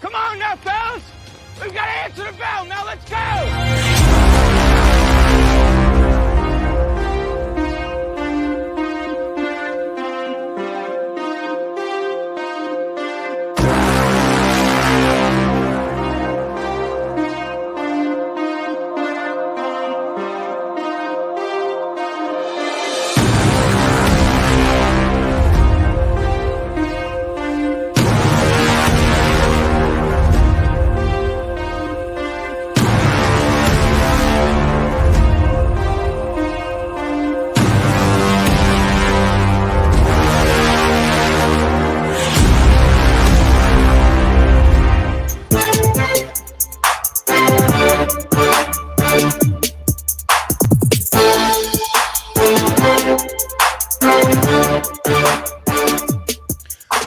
Come on now, fellas! We've got to answer the bell. Now let's go!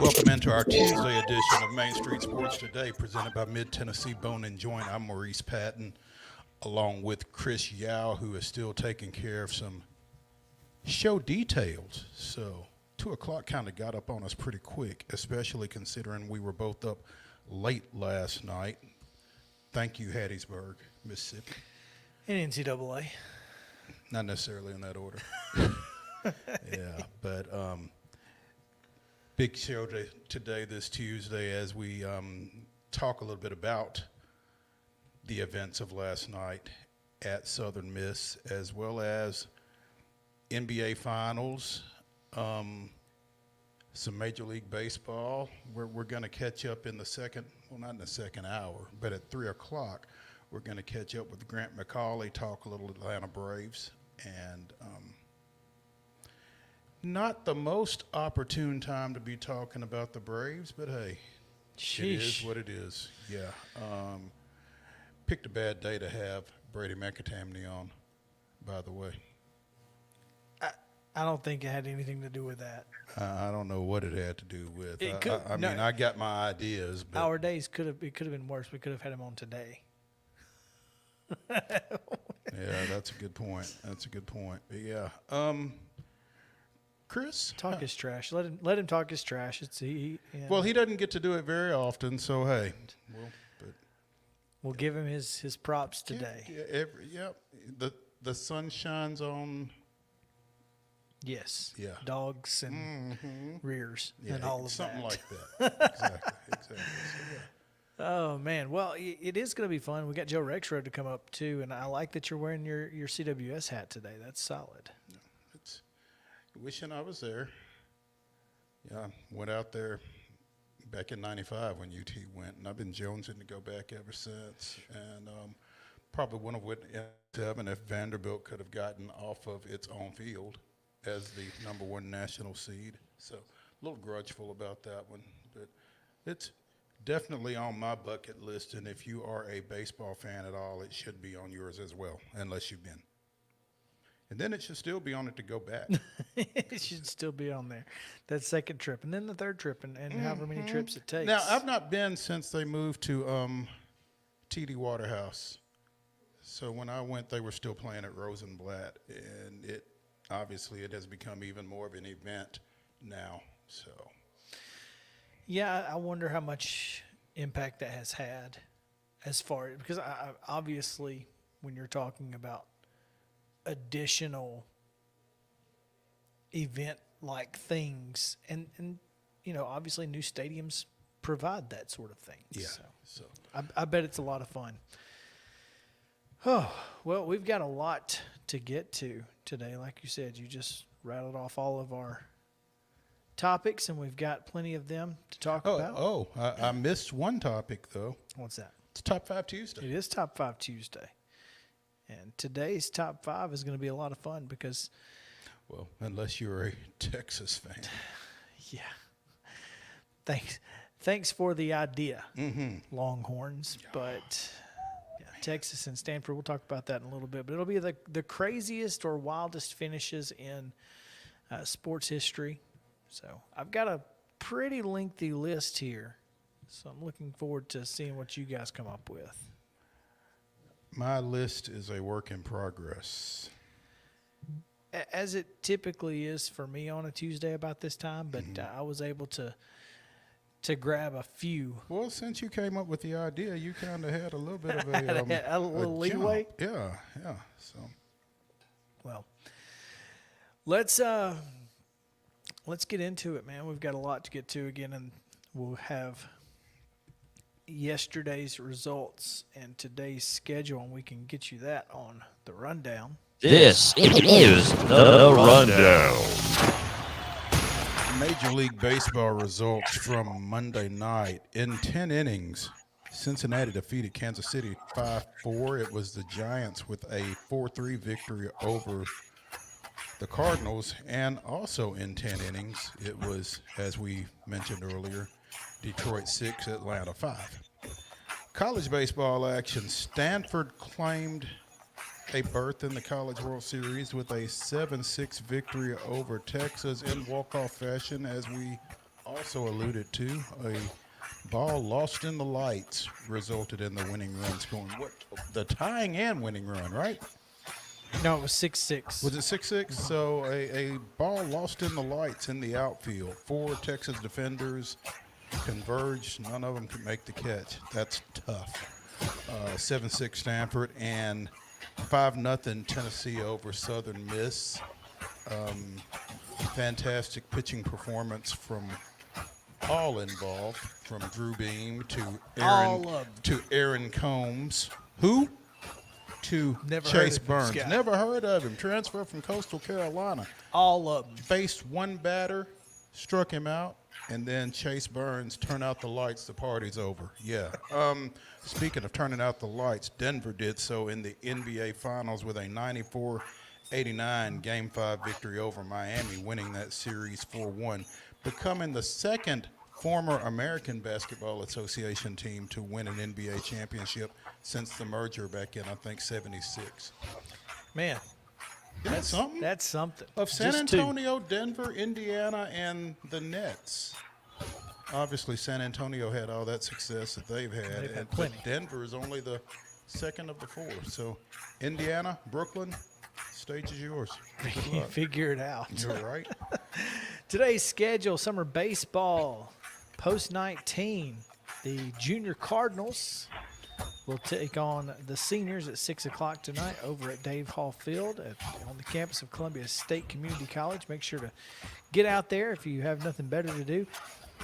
Welcome into our Tuesday edition of Main Street Sports Today, presented by Mid-Tennessee Bone and Joint. I'm Maurice Patton, along with Chris Yow, who is still taking care of some show details. So 2 o'clock kind of got up on us pretty quick, especially considering we were both up late last night. Thank you, Hattiesburg, Mississippi. In NCAA. Not necessarily in that order. Yeah, but big show today, this Tuesday, as we talk a little bit about the events of last night at Southern Miss, as well as NBA Finals, some Major League Baseball. We're going to catch up in the second, well, not in the second hour, but at 3 o'clock, we're going to catch up with Grant McAULEY, talk a little Atlanta Braves, and not the most opportune time to be talking about the Braves, but hey, Sheesh. It is what it is. Yeah. Picked a bad day to have Brady McAtamney on, by the way. I don't think it had anything to do with that. I don't know what it had to do with. It could- I no. mean, I got my ideas, but Our days could have been worse. We could have had him on today. yeah, that's a good point. That's a good point. But yeah. Chris? Talk his trash. Let him talk his trash. Well, he doesn't get to do it very often, so hey. We'll give him his props today. Yeah, the sun shines on. Yes. Yeah. Dogs and rears and all of something that. like that. Exactly. So, yeah. Oh man, well it is going to be fun. We got Joe REXRODE to come up too, and I like that you're wearing your CWS hat today. That's solid. It's wishing I was there. Yeah, went out there back in '95 when UT went, and I've been jonesing to go back ever since. And probably one of what seven if Vanderbilt could have gotten off of its own field as the #1 national seed. So a little grudgeful about that one, but it's definitely on my bucket list. And if you are a baseball fan at all, it should be on yours as well, unless you've been. And then it should still be on it to go back. It should still be on there. That second trip, and then the third trip, and however many trips it takes. Now, I've not been since they moved to TD Waterhouse. So when I went, they were still playing at Rosenblatt, and it has become even more of an event now. So, yeah, I wonder how much impact that has had, as far because I obviously when you're talking about additional event like things, and obviously new stadiums provide that sort of thing. Yeah. So So I bet it's a lot of fun. Oh, well, we've got a lot to get to today. Like you said, you just rattled off all of our topics, and we've got plenty of them to talk about. I missed one topic, though. What's that? It's Top 5 Tuesday. It is Top 5 Tuesday. And today's Top 5 is going to be a lot of fun because, Well, unless you're a Texas fan. yeah, thanks for the idea, Longhorns. But yeah, Texas and Stanford, we'll talk about that in a little bit. But it'll be the craziest or wildest finishes in sports history. So I've got a pretty lengthy list here. So I'm looking forward to seeing what you guys come up with. My list is a work in progress. As it typically is for me on a Tuesday about this time, but I was able to grab a few. Well, since you came up with the idea, you kind of had a little bit of a little leeway. jump. Yeah. So, Well, let's get into it, man. We've got a lot to get to again, and we'll have yesterday's results and today's schedule, and we can get you that on the rundown. This is the Rundown. Major League Baseball results from Monday night. In 10 innings, Cincinnati defeated Kansas City 5-4. It was the Giants with a 4-3 victory over the Cardinals. And also in 10 innings, it was, as we mentioned earlier, Detroit 6, Atlanta 5. College baseball action. Stanford claimed a berth in the College World Series with a 7-6 victory over Texas in walk-off fashion, as we also alluded to. A ball lost in the lights resulted in the winning run scoring. The tying and winning run, right? No, it was 6-6. Was it 6-6? So a ball lost in the lights in the outfield. 4 Texas defenders converged. None of them could make the catch. That's tough. 7-6 Stanford and 5-0 Tennessee over Southern Miss. Fantastic pitching performance from all involved, from Drew Beam to Aaron Combs. Who? To Never Chase heard of Burns. this guy. Never heard of him. Transfer from Coastal Carolina. All of them. Faced one batter, struck him out, and then Chase Burns turned out the lights. The party's over. Yeah. Speaking of turning out the lights, Denver did so in the NBA Finals with a 94-89 Game 5 victory over Miami, winning that series 4-1, becoming the second former American Basketball Association team to win an NBA championship since the merger back in, I think, 76. Man, Isn't that something? that's something. Of San Just two. Antonio, Denver, Indiana, and the Nets. Obviously, San Antonio had all that success that they've had. They've had but plenty. Denver is only the second of the 4. So, Indiana, Brooklyn, stage is yours. Good luck. Figure it out. You're right. Today's schedule, summer baseball, post-19. The Junior Cardinals will take on the seniors at 6 o'clock tonight over at Dave Hall Field on the campus of Columbia State Community College. Make sure to get out there if you have nothing better to do.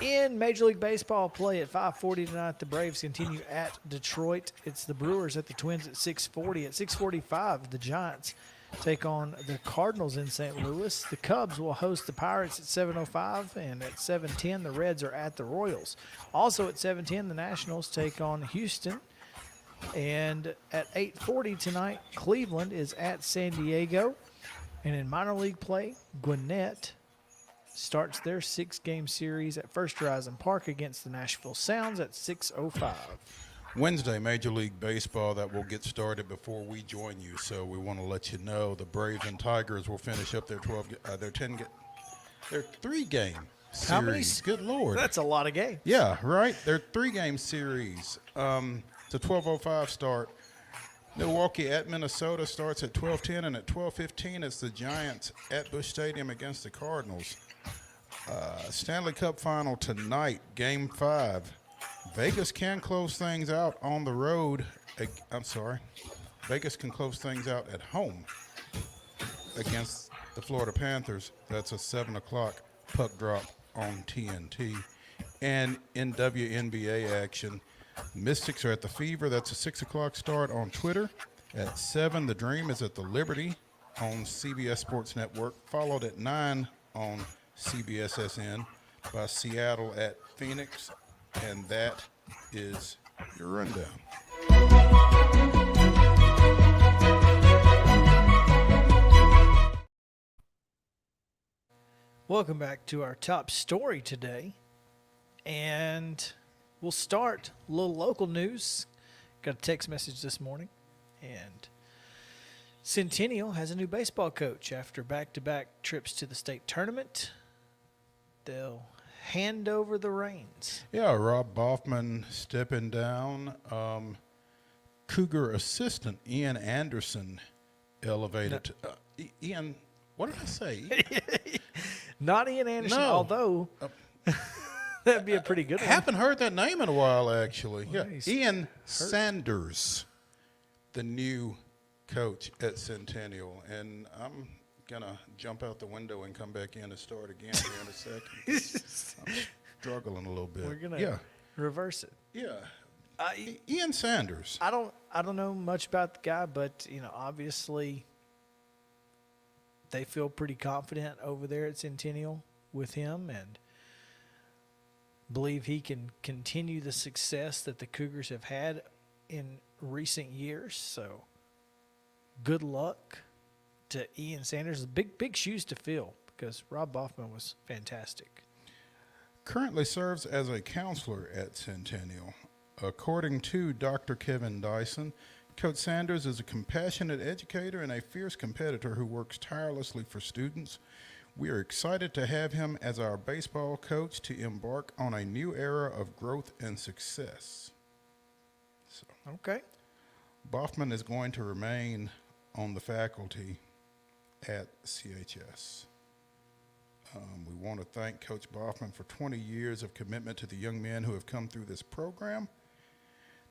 In Major League Baseball play at 5:40 tonight, the Braves continue at Detroit. It's the Brewers at the Twins at 6:40. At 6:45, the Giants take on the Cardinals in St. Louis. The Cubs will host the Pirates at 7:05, and at 7:10, the Reds are at the Royals. Also at 7:10, the Nationals take on Houston. And at 8:40 tonight, Cleveland is at San Diego. And in minor league play, Gwinnett starts their 6-game series at First Horizon Park against the Nashville Sounds at 6:05. Wednesday, Major League Baseball, that will get started before we join you. So we want to let you know the Braves and Tigers will finish up their 3-game series. How many? Good Lord. That's a lot of games. Yeah, right. Their 3-game series. It's a 12:05 start. Milwaukee at Minnesota starts at 12:10, and at 12:15, it's the Giants at Busch Stadium against the Cardinals. Stanley Cup final tonight, Game 5. Vegas can close things out on the road. Vegas can close things out at home against the Florida Panthers. That's a 7 o'clock puck drop on TNT. And in WNBA action, Mystics are at the Fever. That's a 6 o'clock start on Twitter. At 7, the Dream is at the Liberty on CBS Sports Network, followed at 9 on CBSSN by Seattle at Phoenix. And that is your rundown. Welcome back to our top story today. And we'll start a little local news. Got a text message this morning. And Centennial has a new baseball coach after back-to-back trips to the state tournament. They'll hand over the reins. Yeah, Rob Boffman stepping down. Cougar assistant Ian Anderson elevated. No. Ian, what did I say? Not Ian Anderson, No. although that'd be a pretty good one. Haven't heard that name in a while, actually. Well, Yeah, he's Ian Sanders, the new coach at Centennial, and I'm gonna jump out the window and come back in and start again here in a second. I'm struggling a little bit. We're gonna reverse it. Yeah. Ian Sanders. I don't know much about the guy, but obviously they feel pretty confident over there at Centennial with him and believe he can continue the success that the Cougars have had in recent years. So good luck to Ian Sanders. Big shoes to fill because Rob Boffman was fantastic. Currently serves as a counselor at Centennial. According to Dr. Kevin Dyson, Coach Sanders is a compassionate educator and a fierce competitor who works tirelessly for students. We are excited to have him as our baseball coach to embark on a new era of growth and success. So, Okay. Boffman is going to remain on the faculty at CHS. We want to thank Coach Boffman for 20 years of commitment to the young men who have come through this program.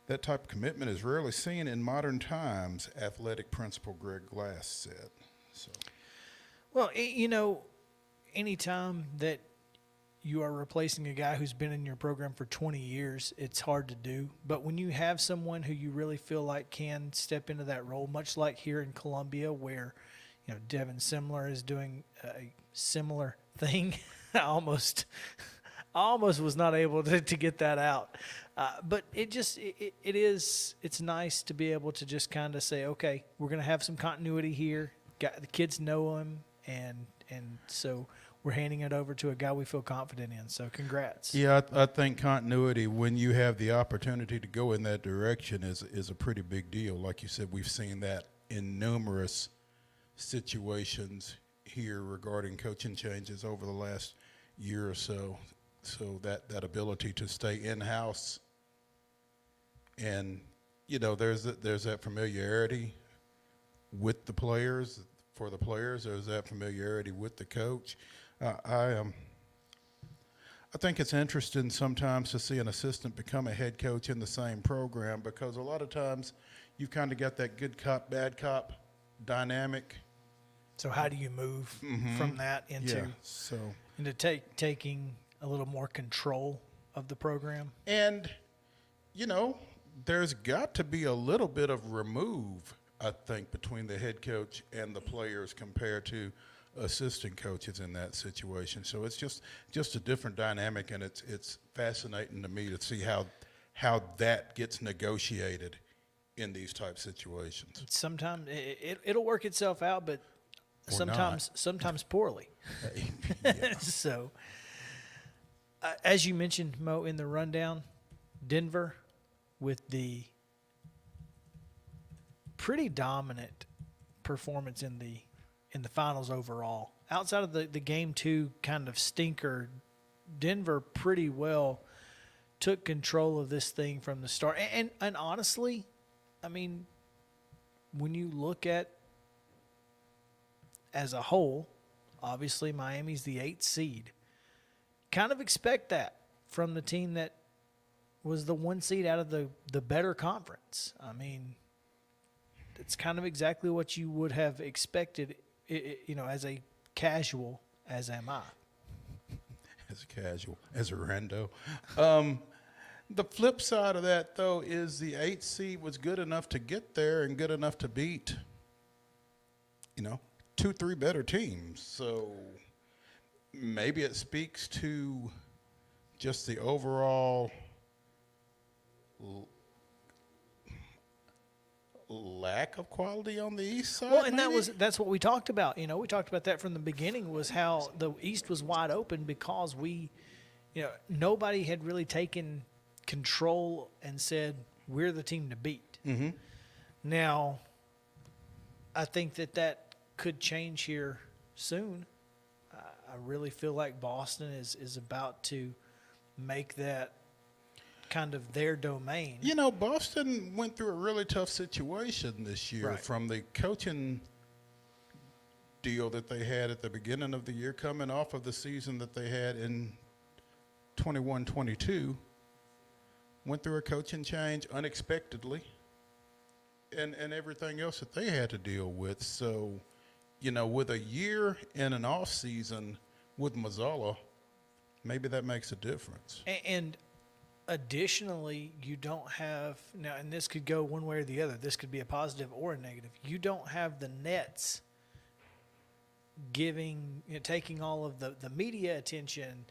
That type of commitment is rarely seen in modern times, athletic principal Greg Glass said. So, Well, anytime that you are replacing a guy who's been in your program for 20 years, it's hard to do. But when you have someone who you really feel like can step into that role, much like here in Columbia where, Devin Simler is doing a similar thing. I almost was not able to get that out. But it's nice to be able to just kind of say, okay, we're going to have some continuity here. The kids know him, and so we're handing it over to a guy we feel confident in. So congrats. yeah, I think continuity when you have the opportunity to go in that direction is a pretty big deal. Like you said, we've seen that in numerous situations here regarding coaching changes over the last year or so. So that ability to stay in-house and, there's that familiarity with the players, for the players. There's that familiarity with the coach. I think it's interesting sometimes to see an assistant become a head coach in the same program because a lot of times you've kind of got that good cop, bad cop dynamic. So how do you move from that into taking a little more control of the program? And, there's got to be a little bit of remove, I think, between the head coach and the players compared to assistant coaches in that situation. So it's just a different dynamic, and it's fascinating to me to see how that gets negotiated in these type situations. Sometimes it'll work itself out, but sometimes poorly. Yeah. So, as you mentioned, Mo, in the rundown, Denver with the pretty dominant performance in the finals overall. Outside of the game 2 kind of stinker, Denver pretty well took control of this thing from the start. And honestly, I mean, when you look at as a whole, obviously Miami's the 8th seed. Kind of expect that from the team that was the 1 seed out of the better conference. I mean, it's kind of exactly what you would have expected, as a casual, as am I. as a rando. The flip side of that, though, is the 8th seed was good enough to get there and good enough to beat, 2-3 better teams. So maybe it speaks to just the overall lack of quality on the East side. Well, and maybe? that's what we talked about. We talked about that from the beginning, was how the East was wide open because nobody had really taken control and said, we're the team to beat. Mm-hmm. Now, I think that could change here soon. I really feel like Boston is about to make that kind of their domain. Boston went through a really tough situation this year, Right. from the coaching deal that they had at the beginning of the year, coming off of the season that they had in 21-22, went through a coaching change unexpectedly, and everything else that they had to deal with. So, with a year and an off season with Mazzola, maybe that makes a difference. And additionally, you don't have now, and this could go one way or the other. This could be a positive or a negative. You don't have the Nets taking all of the media attention.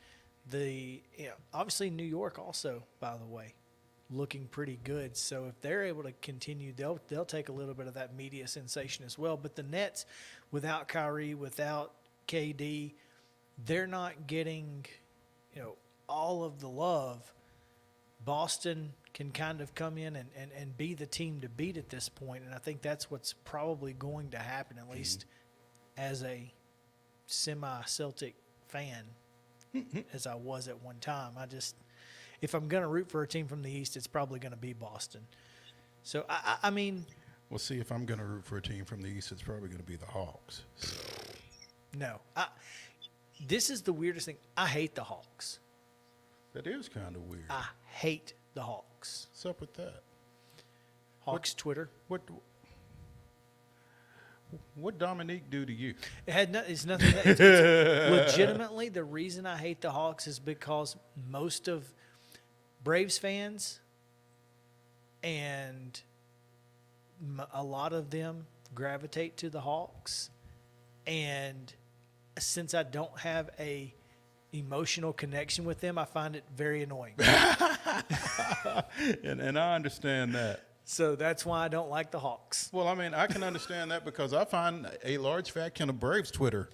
Obviously New York also, by the way, looking pretty good. So if they're able to continue, they'll take a little bit of that media sensation as well. But the Nets, without Kyrie, without KD, they're not getting all of the love. Boston can kind of come in and be the team to beat at this point, and I think that's what's probably going to happen, at least as a semi-Celtic fan, as I was at one time. If I'm going to root for a team from the East, it's probably going to be Boston. So, I mean... Well, see, if I'm going to root for a team from the East, it's probably going to be the Hawks. So. No. This is the weirdest thing. I hate the Hawks. That is kind of weird. I hate the Hawks. What's up with that? Hawks Twitter. What Dominique do to you? It's nothing. It's legitimately, the reason I hate the Hawks is because most of Braves fans and a lot of them gravitate to the Hawks, and since I don't have a emotional connection with them, I find it very annoying. and I understand that. So that's why I don't like the Hawks. Well, I mean, I can understand that because I find a large faction of Braves Twitter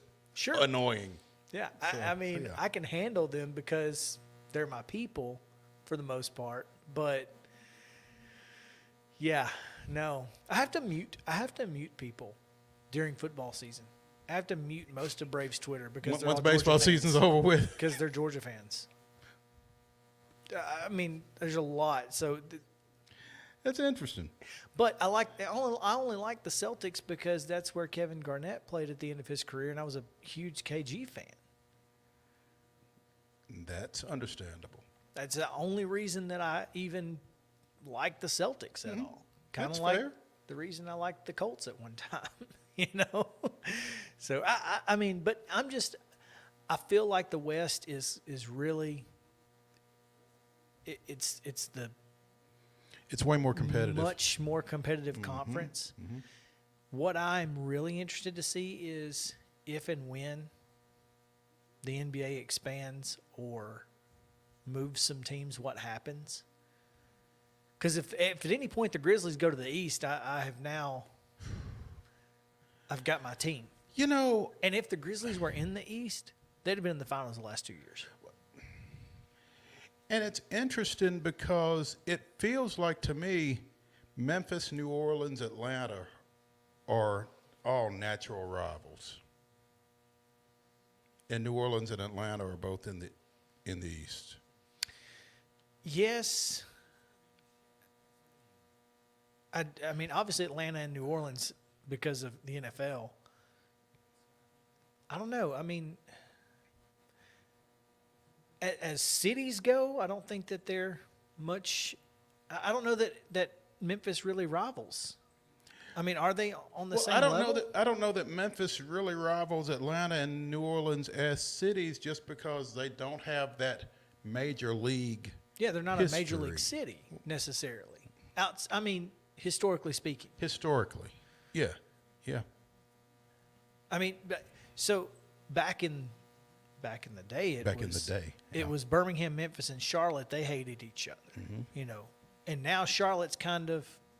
annoying. Yeah, I can handle them because they're my people for the most part. But yeah, no, I have to mute people during football season. I have to mute most of Braves Twitter because once baseball season's over with, because they're Georgia fans. I mean, there's a lot. So that's interesting. But I only like the Celtics because that's where Kevin Garnett played at the end of his career, and I was a huge KG fan. That's understandable. That's the only reason that I even like the Celtics at all. Kind of That's like fair. the reason I liked the Colts at one time, So I mean, but I feel like the West is really it's way more competitive. Much more competitive conference. Mm-hmm. What I'm really interested to see is if and when the NBA expands or moves some teams, what happens. Because if at any point the Grizzlies go to the East, I've got my team. And if the Grizzlies were in the East, they'd have been in the finals the last 2 years. And it's interesting because it feels like to me Memphis, New Orleans, Atlanta are all natural rivals. And New Orleans and Atlanta are both in the East. Yes. I mean, obviously Atlanta and New Orleans because of the NFL. I don't know. I mean, as cities go, I don't think that they're much – I don't know that Memphis really rivals I mean, are they on the same I don't level? I don't know that Memphis really rivals Atlanta and New Orleans as cities just because they don't have that major league. Yeah, they're not history. a major league city necessarily. I mean, historically speaking. Historically, yeah. I mean, so back in the day, it was Birmingham, Memphis, and Charlotte. They hated each other, you know. And now Charlotte's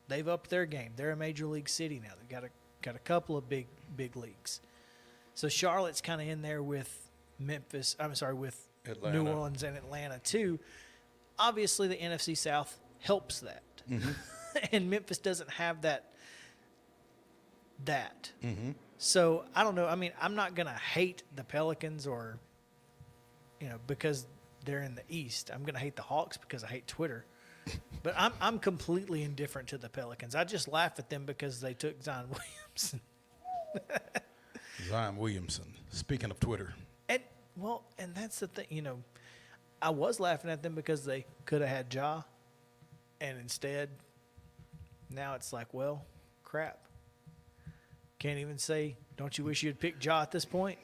they've upped their game. They're a major league city now. They've got a couple of big leagues. So Charlotte's kind of in there with with Atlanta. New Orleans and Atlanta too. Obviously, the NFC South helps that, and Memphis doesn't have that. So I don't know. I mean, I'm not gonna hate the Pelicans or, you know, because they're in the East. I'm gonna hate the Hawks because I hate Twitter. But I'm completely indifferent to the Pelicans. I just laugh at them because they took Zion Williamson. Zion Williamson. Speaking of Twitter. And that's the thing, you know. I was laughing at them because they could have had Ja, and instead, now it's like, well, crap. Can't even say, don't you wish you had picked Ja at this point?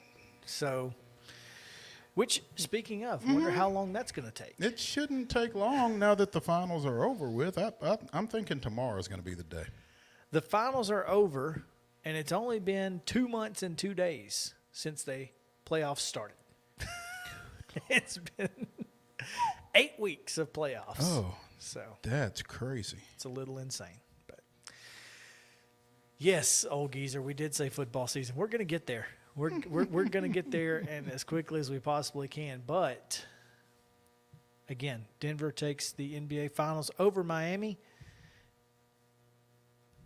So, which, speaking of, wonder how long that's going to take. It shouldn't take long now that the finals are over with. I'm thinking tomorrow is going to be the day. The finals are over, and it's only been 2 months and 2 days since the playoffs started. It's been 8 weeks of playoffs. Oh, so that's crazy. it's a little insane. But yes, old geezer, we did say football season. We're going to get there. We're going to get there and as quickly as we possibly can. But again, Denver takes the NBA Finals over Miami.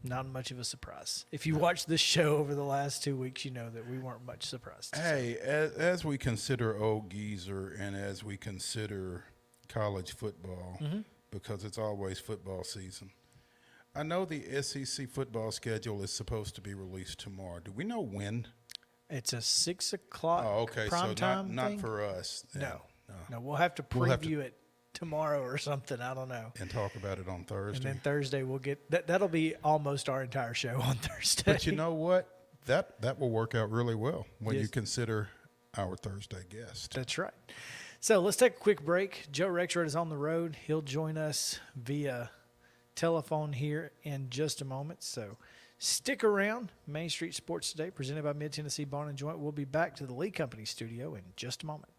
Not much of a surprise. If you watch this show over the last 2 weeks, you know that we weren't much surprised. Hey, as we consider old geezer and as we consider college football, because it's always football season, I know the SEC football schedule is supposed to be released tomorrow. Do we know when? It's a 6 o'clock so time not thing? for us. then. No, we'll have to preview We'll have to- it tomorrow or something. I don't know. And talk about it on Thursday. And then Thursday we'll get that'll be almost our entire show on Thursday. But you know what? That will work out really well when you Yes. consider our Thursday guest. That's right. So let's take a quick break. Joe Rexrode is on the road. He'll join us via telephone here in just a moment. So stick around. Main Street Sports Today, presented by Mid-Tennessee Bone and Joint. We'll be back to the Lee Company studio in just a moment.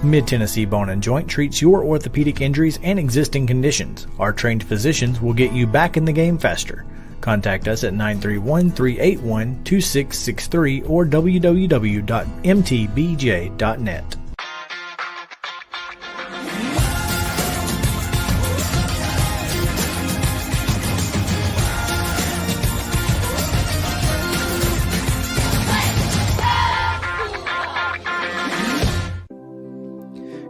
Mid-Tennessee Bone and Joint treats your orthopedic injuries and existing conditions. Our trained physicians will get you back in the game faster. Contact us at 931-381-2663 or www.mtbj.net.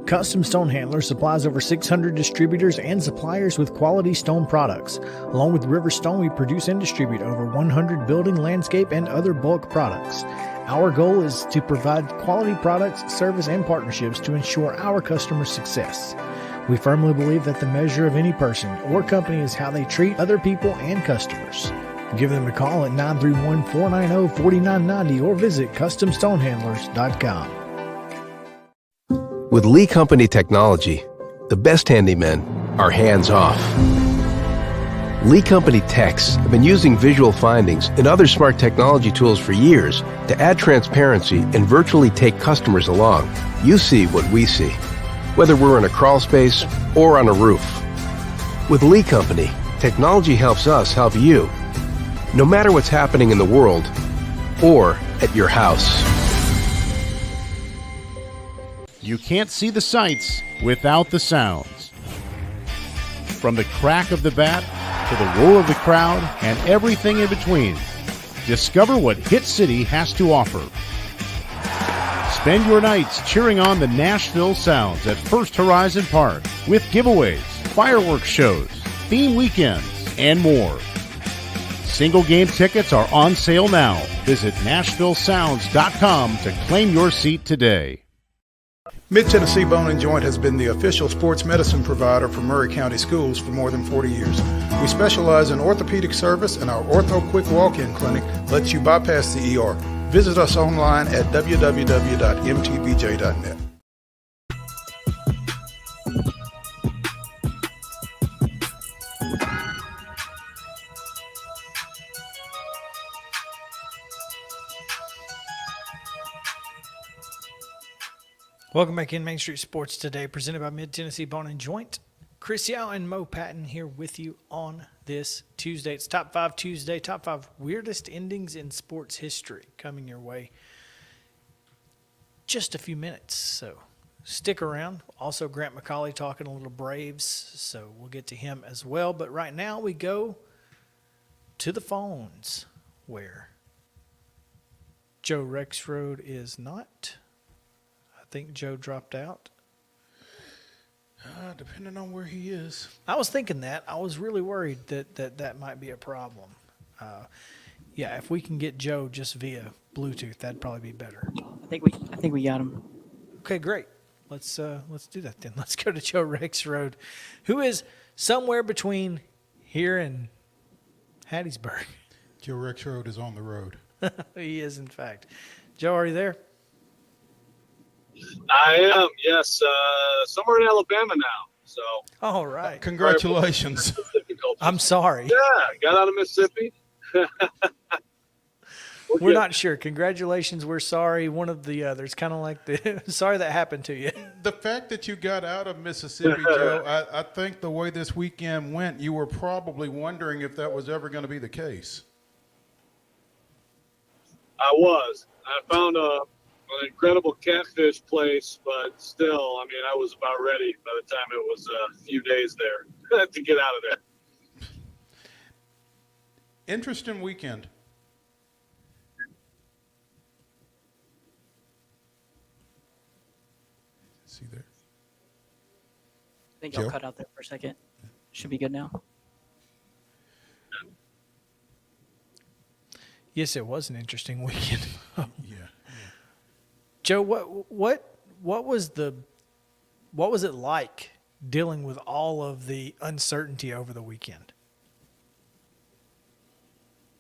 Custom Stone Handlers supplies over 600 distributors and suppliers with quality stone products. Along with River Stone, we produce and distribute over 100 building, landscape, and other bulk products. Our goal is to provide quality products, service, and partnerships to ensure our customers' success. We firmly believe that the measure of any person or company is how they treat other people and customers. Give them a call at 931-490-4990 or visit CustomStonehandlers.com. With Lee Company technology, the best handymen are hands-off. Lee Company techs have been using visual findings and other smart technology tools for years to add transparency and virtually take customers along. You see what we see, whether we're in a crawl space or on a roof. With Lee Company, technology helps us help you, no matter what's happening in the world or at your house. You can't see the sights without the sounds. From the crack of the bat to the roar of the crowd and everything in between, discover what Hit City has to offer. Spend your nights cheering on the Nashville Sounds at First Horizon Park with giveaways, fireworks shows, theme weekends, and more. Single game tickets are on sale now. Visit NashvilleSounds.com to claim your seat today. Mid-Tennessee Bone and Joint has been the official sports medicine provider for Murray County Schools for more than 40 years. We specialize in orthopedic service, and our Ortho Quick Walk-In Clinic lets you bypass the ER. Visit us online at www.mtbj.net. Welcome back in Main Street Sports Today, presented by Mid-Tennessee Bone and Joint. Chris Yow and Mo Patton here with you on this Tuesday. It's Top 5 Tuesday, Top 5 Weirdest Endings in Sports History coming your way just a few minutes, so stick around. Also, Grant McAULEY talking a little Braves, so we'll get to him as well. But right now we go to the phones where Joe Rexrode is not. I think Joe dropped out. Depending on where he is. I was thinking that. I was really worried that might be a problem. Yeah, if we can get Joe just via Bluetooth, that'd probably be better. I think we got him. Okay, great. Let's do that then. Let's go to Joe Rexrode, who is somewhere between here and Hattiesburg. Joe Rexrode is on the road. He is, in fact. Joe, are you there? I am, yes. Somewhere in Alabama now. So. All right. Congratulations. I'm sorry. Yeah, got out of Mississippi. We're not sure. Congratulations. We're sorry. One of the others. Kind of like the sorry that happened to you. The fact that you got out of Mississippi, Joe, I think the way this weekend went, you were probably wondering if that was ever going to be the case. I was. I found an incredible catfish place, but still, I mean, I was about ready by the time it was a few days there to get out of there. Interesting weekend. See there? I think Joe? I'll cut out there for a second. Should be good now. Yes, it was an interesting weekend. Yeah. Joe, what was it like dealing with all of the uncertainty over the weekend?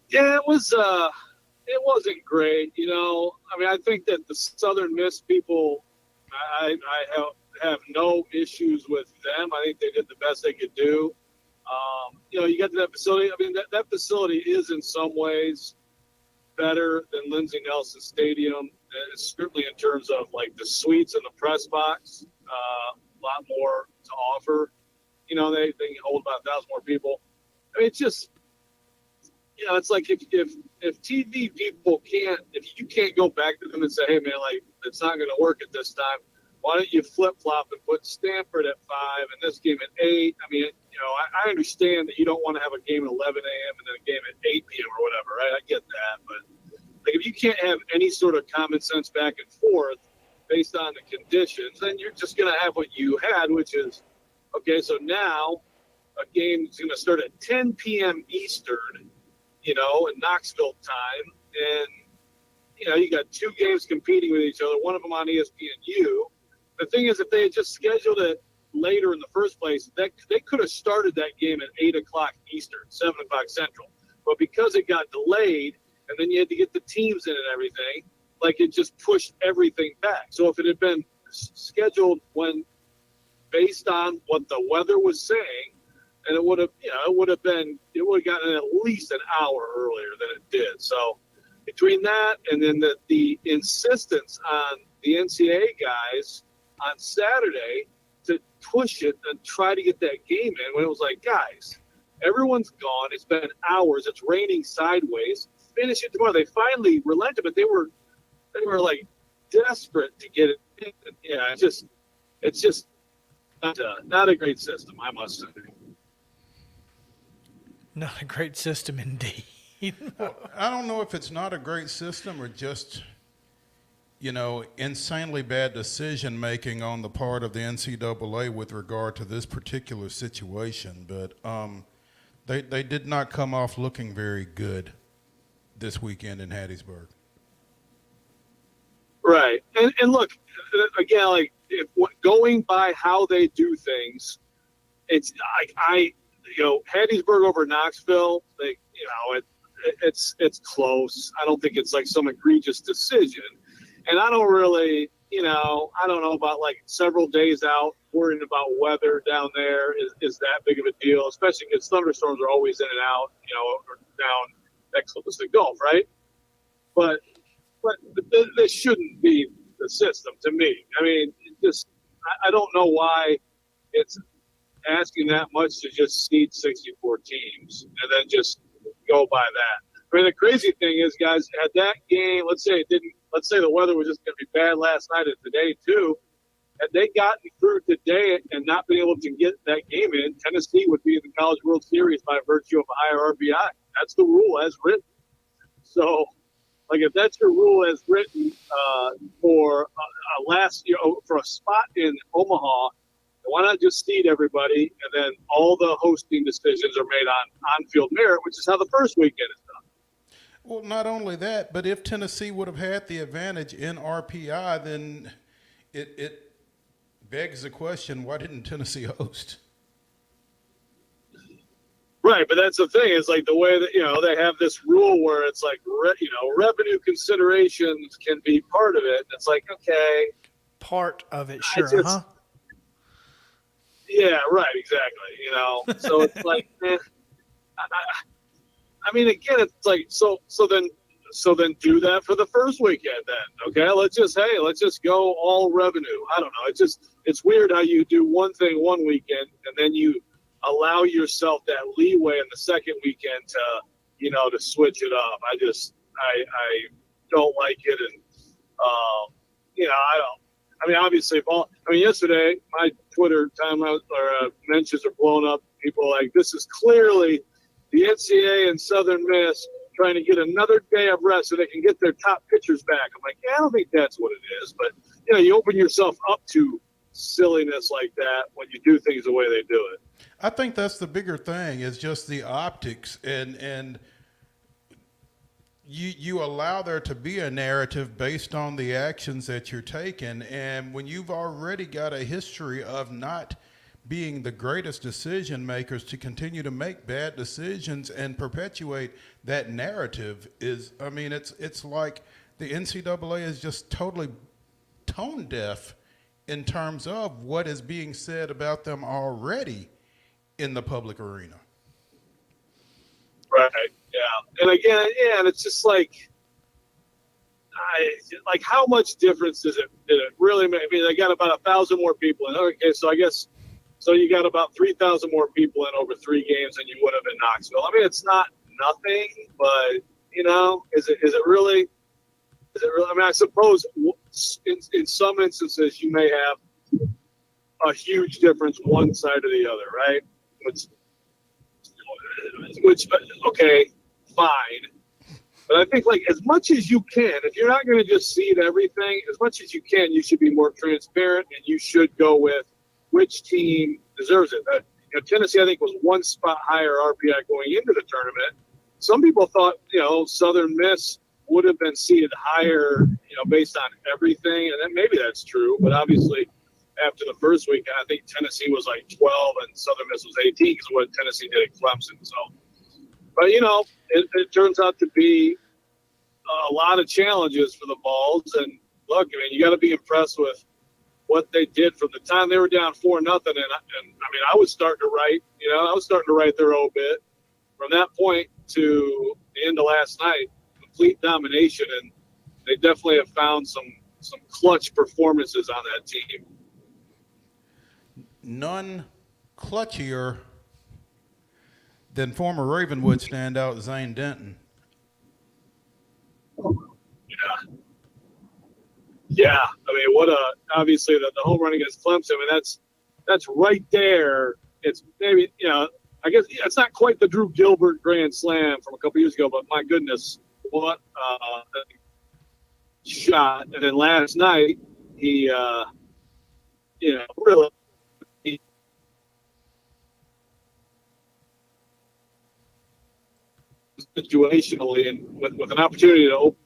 Yeah, it wasn't great. You know, I mean, I think that the Southern Miss people, I have no issues with them. I think they did the best they could do. You know, you get to that facility. I mean, that facility is in some ways better than Lindsey Nelson Stadium, certainly in terms of like the suites and the press box. A lot more to offer. You know, they can hold about 1,000 more people. I mean, it's just, you know, it's like if TV people if you can't go back to them and say, hey man, like it's not going to work at this time, why don't you flip flop and put Stanford at 5 and this game at 8? I mean, you know, I understand that you don't want to have a game at 11 a.m. and then a game at 8 p.m. or whatever, right? I get that, but like if you can't have any sort of common sense back and forth based on the conditions, then you're just going to have what you had, which is, okay, so now a game is going to start at 10 p.m. Eastern, you know, in Knoxville time, and you know, you got two games competing with each other, one of them on ESPNU. The thing is, if they had just scheduled it later in the first place, they could have started that game at 8 o'clock Eastern, 7 o'clock Central. But because it got delayed, and then you had to get the teams in and everything, like it just pushed everything back. So if it had been scheduled based on what the weather was saying, and it would have gotten at least an hour earlier than it did. So between that and then the insistence on the NCAA guys on Saturday to push it and try to get that game in, when it was like, guys, everyone's gone. It's been hours. It's raining sideways. Finish it tomorrow. They finally relented, but they were like desperate to get it in. Yeah, it's just not a great system, I must say. Not a great system indeed. I don't know if it's not a great system or just insanely bad decision making on the part of the NCAA with regard to this particular situation. But they did not come off looking very good this weekend in Hattiesburg. Right. And look, again, like going by how they do things, it's Hattiesburg over Knoxville, it's close. I don't think it's like some egregious decision. And I don't really, I don't know about like several days out worrying about weather down there is that big of a deal, especially because thunderstorms are always in and out, or down next to the Gulf, right? But this shouldn't be the system to me. I mean, I don't know why it's asking that much to just seed 64 teams and then just go by that. I mean, the crazy thing is, guys, had that game, let's say the weather was just going to be bad last night and today too, had they gotten through today and not been able to get that game in, Tennessee would be in the College World Series by virtue of a higher RBI. That's the rule as written. So, like, if that's your rule as written for for a spot in Omaha, why not just seed everybody and then all the hosting decisions are made on on-field merit, which is how the first weekend is done. Well, not only that, but if Tennessee would have had the advantage in RPI, then it begs the question, why didn't Tennessee host? Right, but that's the thing. It's like the way that, they have this rule where it's like, revenue considerations can be part of it. It's like, okay. Part of it, sure, huh? Yeah, right, exactly. So it's like, I mean, again, it's like, so then do that for the first weekend then, okay? Let's just go all revenue. I don't know. It's weird how you do one thing one weekend and then you allow yourself that leeway in the second weekend to switch it up. I don't like it. And, obviously, yesterday my Twitter timeline or mentions are blowing up. People are like, this is clearly the NCAA and Southern Miss trying to get another day of rest so they can get their top pitchers back. I'm like, yeah, I don't think that's what it is. But, you open yourself up to silliness like that when you do things the way they do it. I think that's the bigger thing is just the optics and you allow there to be a narrative based on the actions that you're taking. And when you've already got a history of not being the greatest decision makers, to continue to make bad decisions and perpetuate that narrative it's like the NCAA is just totally tone deaf in terms of what is being said about them already in the public arena. Right. Yeah. And again, and it's just like, how much difference did it really make? I mean, they got about 1,000 more people in. Okay, so I guess, you got about 3,000 more people in over 3 games than you would have in Knoxville. I mean, it's not nothing, but is it really? I mean, I suppose in some instances you may have a huge difference one side or the other, right? Which okay, fine. But I think, like, as much as you can, if you're not going to just seed everything, as much as you can, you should be more transparent and you should go with which team deserves it. Tennessee, I think, was 1 spot higher RPI going into the tournament. Some people thought, Southern Miss would have been seeded higher, based on everything. And then maybe that's true. But obviously, after the first weekend, I think Tennessee was like 12 and Southern Miss was 18 because of what Tennessee did at Clemson. So, but, it turns out to be a lot of challenges for the Vols. And look, I mean, you got to be impressed with what they did from the time they were down 4-0. And I was starting to write their obit from that point to the end of last night, complete domination. And they definitely have found some clutch performances on that team. None clutchier than former Ravenwood standout Zane Denton. Yeah. I mean, obviously the home run against Clemson. I mean, that's right there. It's maybe, I guess it's not quite the Drew Gilbert grand slam from a couple years ago, but my goodness, what shot. And then last night, he, really situationally and with an opportunity to open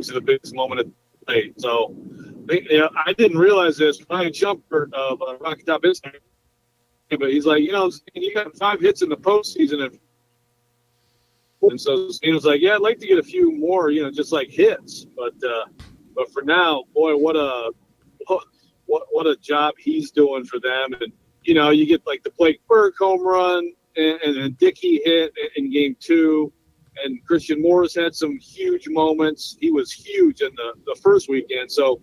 to the biggest moment of the day. So, I didn't realize this. Ryan Shumpert of Rocky Top Instagram, but he's like, you got 5 hits in the postseason, and so he was like, yeah, I'd like to get a few more, just like hits, but for now, boy, what a job he's doing for them, and you get like the Blake Burke home run, and then Dickey hit in game 2. And Christian Morris had some huge moments. He was huge in the first weekend. So,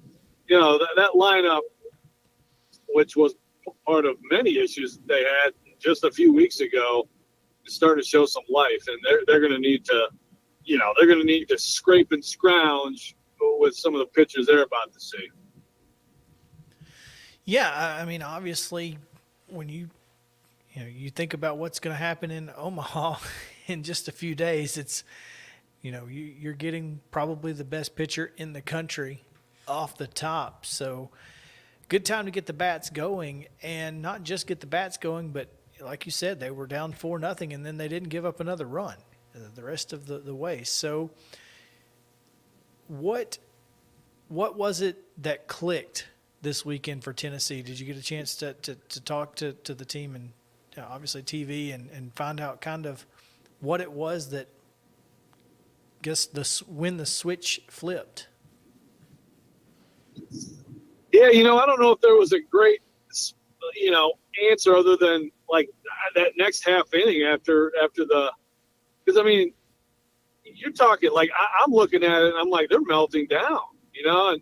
that lineup, which was part of many issues they had just a few weeks ago, is starting to show some life. And they're going to need to, scrape and scrounge with some of the pitchers they're about to see. Yeah, I mean, obviously, when you think about what's going to happen in Omaha in just a few days, it's, you're getting probably the best pitcher in the country off the top. So good time to get the bats going, and not just get the bats going, but like you said, they were down 4-0, and then they didn't give up another run the rest of the way. So what was it that clicked this weekend for Tennessee? Did you get a chance to talk to the team and obviously TV and find out kind of what it was that when the switch flipped? Yeah, I don't know if there was a great, answer other than like that next half inning after because I mean, you're talking like I'm looking at it and I'm like, they're melting down, and I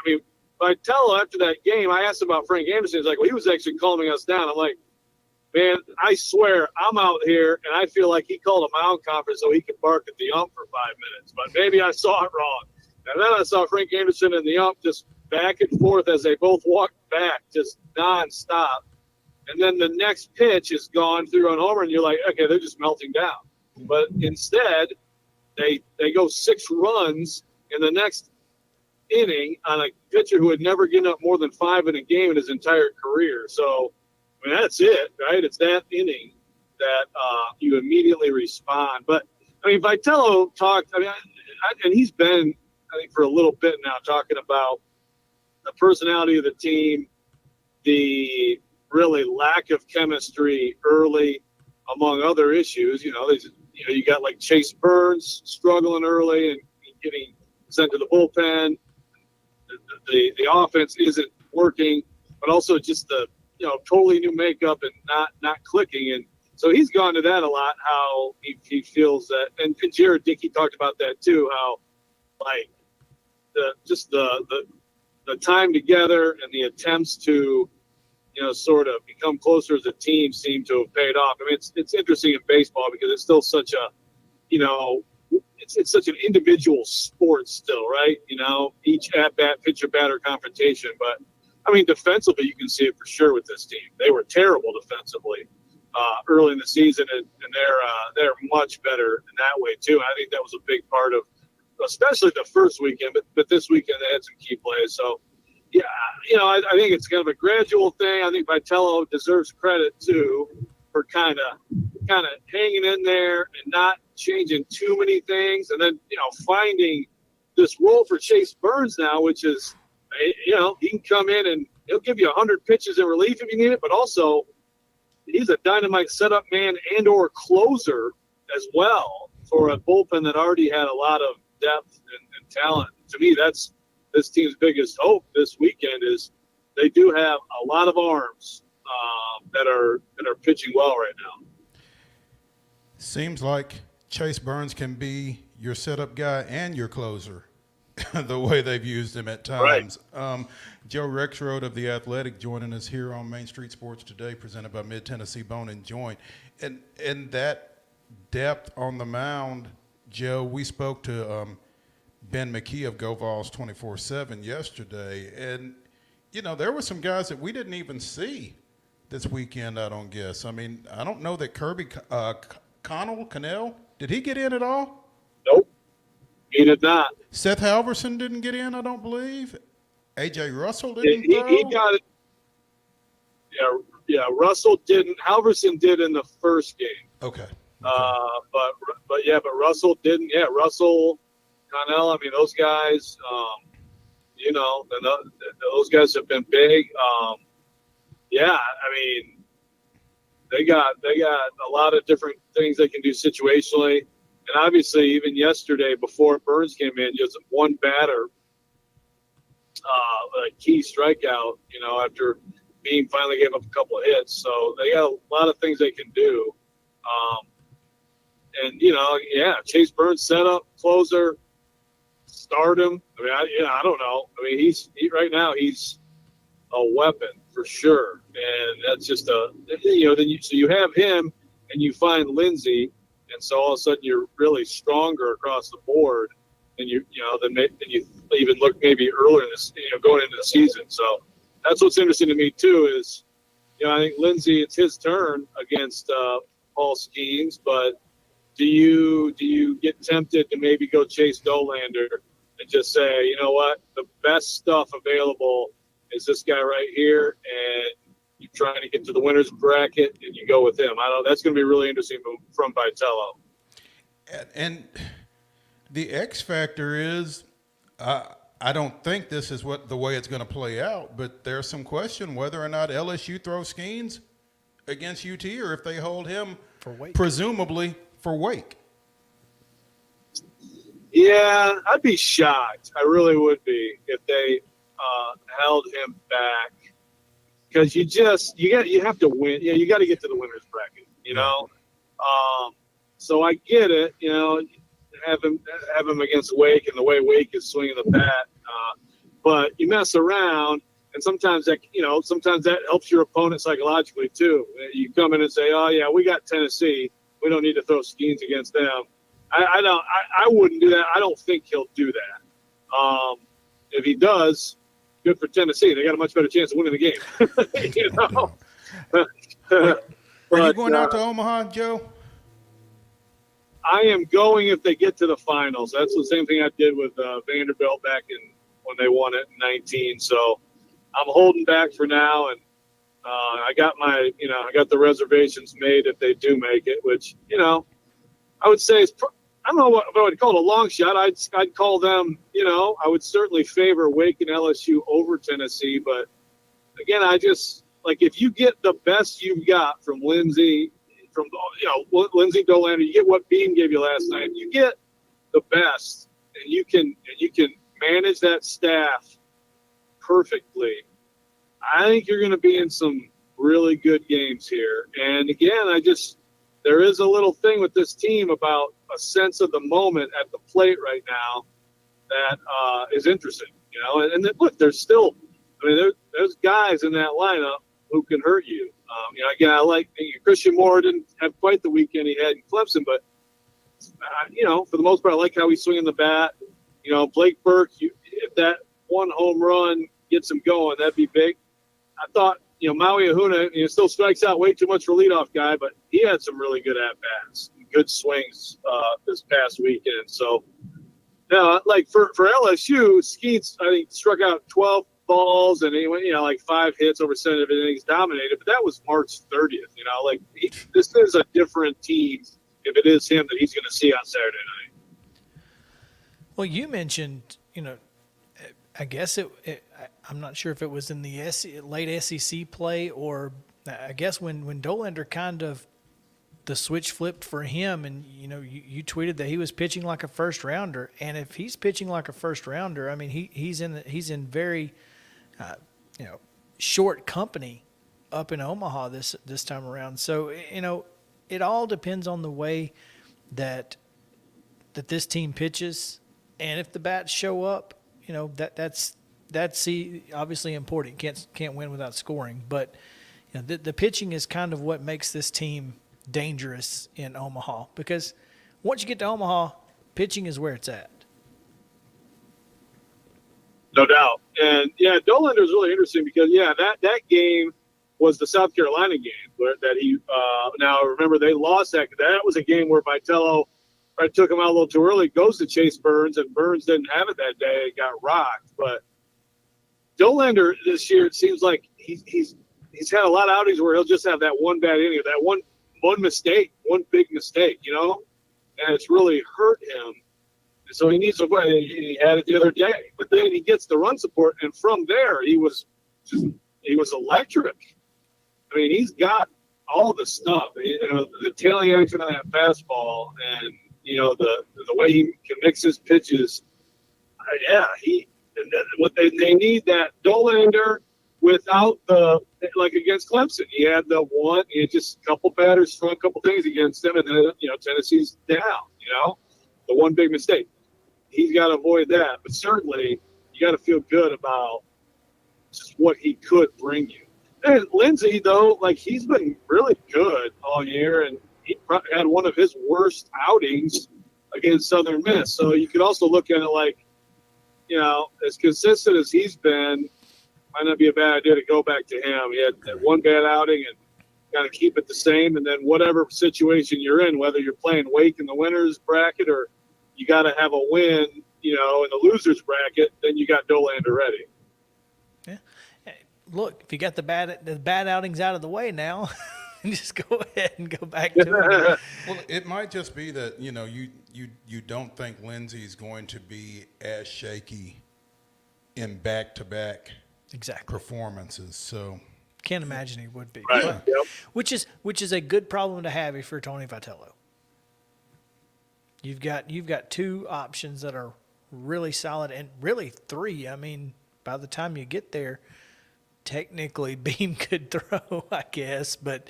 mean, Vitello after that game, I asked about Frank Anderson. He's like, well, he was actually calming us down. I'm like, man, I swear I'm out here and I feel like he called a mound conference so he could bark at the ump for 5 minutes, but maybe I saw it wrong. And then I saw Frank Anderson and the ump just back and forth as they both walked back, just nonstop. And then the next pitch is gone through an homer, and you're like, okay, they're just melting down. But instead, they go 6 runs in the next inning on a pitcher who had never given up more than 5 in a game in his entire career. So, I mean, that's it, right? It's that inning that you immediately respond. But, I mean, Vitello talked, and he's been, I think, for a little bit now talking about the personality of the team, the really lack of chemistry early, among other issues. You got like Chase Burns struggling early and getting sent to the bullpen. The offense isn't working, but also just the totally new makeup and not clicking. And so he's gone to that a lot. How he feels that, and Jared Dickey talked about that too. How like the time together and the attempts to sort of become closer as a team seem to have paid off. I mean, it's interesting in baseball because it's still such a it's such an individual sport still, right? Each at-bat, pitcher-batter confrontation. But, I mean, defensively, you can see it for sure with this team. They were terrible defensively early in the season, and they're much better in that way, too. And I think that was a big part of, especially the first weekend, but this weekend they had some key plays. So, yeah, I think it's kind of a gradual thing. I think Vitello deserves credit, too, for kind of hanging in there and not changing too many things, and then finding this role for Chase Burns now, which is he can come in and he'll give you 100 pitches in relief if you need it, but also he's a dynamite setup man and or closer as well for a bullpen that already had a lot of depth and talent. To me, that's this team's biggest hope this weekend is they do have a lot of arms that are pitching well right now. Seems like Chase Burns can be your setup guy and your closer, the way they've used him at times. Right. Joe Rexrode of The Athletic joining us here on Main Street Sports Today, presented by Mid-Tennessee Bone and Joint. And that depth on the mound, Joe, we spoke to Ben McKee of Go Vols 24/7 yesterday, and, there were some guys that we didn't even see this weekend, I don't guess. I mean, I don't know that Kirby Connell, did he get in at all? Nope, he did not. Seth Halverson didn't get in, I don't believe. A.J. Russell He, didn't throw? he got it. Yeah. Russell didn't. Halverson did in the first game. Okay. But Russell didn't. Yeah, Russell, Connell. I mean, those guys. Those guys have been big. I mean, they got a lot of different things they can do situationally, and obviously, even yesterday before Burns came in, just one batter, a key strikeout. After Beam finally gave up a couple of hits, so they got a lot of things they can do. Chase Burns setup, closer, start him. I mean, I don't know. I mean, right now he's a weapon for sure, and that's just so you have him, and you find Lindsey, and so all of a sudden you're really stronger across the board, and you even look maybe earlier in this, going into the season. So that's what's interesting to me too is, I think Lindsey, it's his turn against Paul Skeens, but do you get tempted to maybe go chase Dolander and just say, you know what, the best stuff available is this guy right here, and you're trying to get to the winner's bracket, and you go with him. I don't know. That's going to be really interesting from Vitello. And the X factor is, I don't think this is the way it's going to play out, but there's some question whether or not LSU throws Skeens against UT or if they hold him For Wake. presumably for Wake. Yeah, I'd be shocked. I really would be if they held him back, because you have to win. Yeah, you got to get to the winner's bracket. So I get it. Have him against Wake, and the way Wake is swinging the bat. But you mess around, and sometimes that helps your opponent psychologically too. You come in and say, "Oh yeah, we got Tennessee. We don't need to throw Skeens against them." I wouldn't do that. I don't think he'll do that. If he does, good for Tennessee. They got a much better chance of winning the game. Are you going out to Omaha, Joe? I am going if they get to the finals. That's the same thing I did with Vanderbilt back when they won it in 19. So I'm holding back for now, and I got the reservations made if they do make it, which I would say is I don't know what I would call it a long shot. I'd call them, I would certainly favor Wake and LSU over Tennessee, but again, I just if you get the best you've got from Lindsey. Lindsey Dolander, you get what Beam gave you last night. You get the best, and you can manage that staff perfectly. I think you're going to be in some really good games here. And again, there is a little thing with this team about a sense of the moment at the plate right now that is interesting. And look, there's guys in that lineup who can hurt you. Again, I like Christian Moore didn't have quite the weekend he had in Clemson, but for the most part, I like how he's swinging the bat. Blake Burke, if that one home run gets him going, that'd be big. I thought, Maui Ahuna, still strikes out way too much for leadoff guy, but he had some really good at bats, good swings this past weekend. So, for LSU, Skeens, I think, struck out 12 balls, and he went, 5 hits over 7 innings, dominated. But that was March 30th. This is a different team if it is him that he's going to see on Saturday night. Well, you mentioned, I guess I'm not sure if it was in the late SEC play, or I guess when Dolander kind of the switch flipped for him, and you tweeted that he was pitching like a first rounder, and if he's pitching like a first rounder, I mean he's in very short company up in Omaha this time around. So it all depends on the way that this team pitches, and if the bats show up, that's obviously important. Can't win without scoring, but the pitching is kind of what makes this team dangerous in Omaha, because once you get to Omaha, pitching is where it's at. No doubt. And Dolander is really interesting because that game was the South Carolina game that he. Now remember they lost that. That was a game where Vitello took him out a little too early. Goes to chase Burns, and Burns didn't have it that day. It got rocked. But Dolander this year, it seems like he's had a lot of outings where he'll just have that one bad inning, that one mistake, one big mistake, and it's really hurt him. And so he needs to win. He had it the other day, but then he gets the run support, and from there he was electric. I mean, he's got all the stuff, the tailing action on that fastball, and the way he can mix his pitches. What they need that Dolander without like against Clemson. He had just a couple batters thrown a couple things against him, and then Tennessee's down. The one big mistake. He's got to avoid that, but certainly you got to feel good about just what he could bring you. And Lindsey, though, he's been really good all year, and he had one of his worst outings against Southern Miss. So you could also look at it as consistent as he's been, might not be a bad idea to go back to him. He had that one bad outing and got to keep it the same. And then whatever situation you're in, whether you're playing Wake in the winner's bracket or you got to have a win, in the loser's bracket, then you got Dolander ready. Yeah. Hey, look, if you got the bad outings out of the way now, just go ahead and go back to it. Well, it might just be that, you don't think Lindsey's going to be as shaky in back-to-back performances. So can't imagine he would be. Right. But, Yep. Which is a good problem to have if you're Tony Vitello. You've got two options that are really solid, and really three. I mean, by the time you get there, technically Beam could throw, I guess, but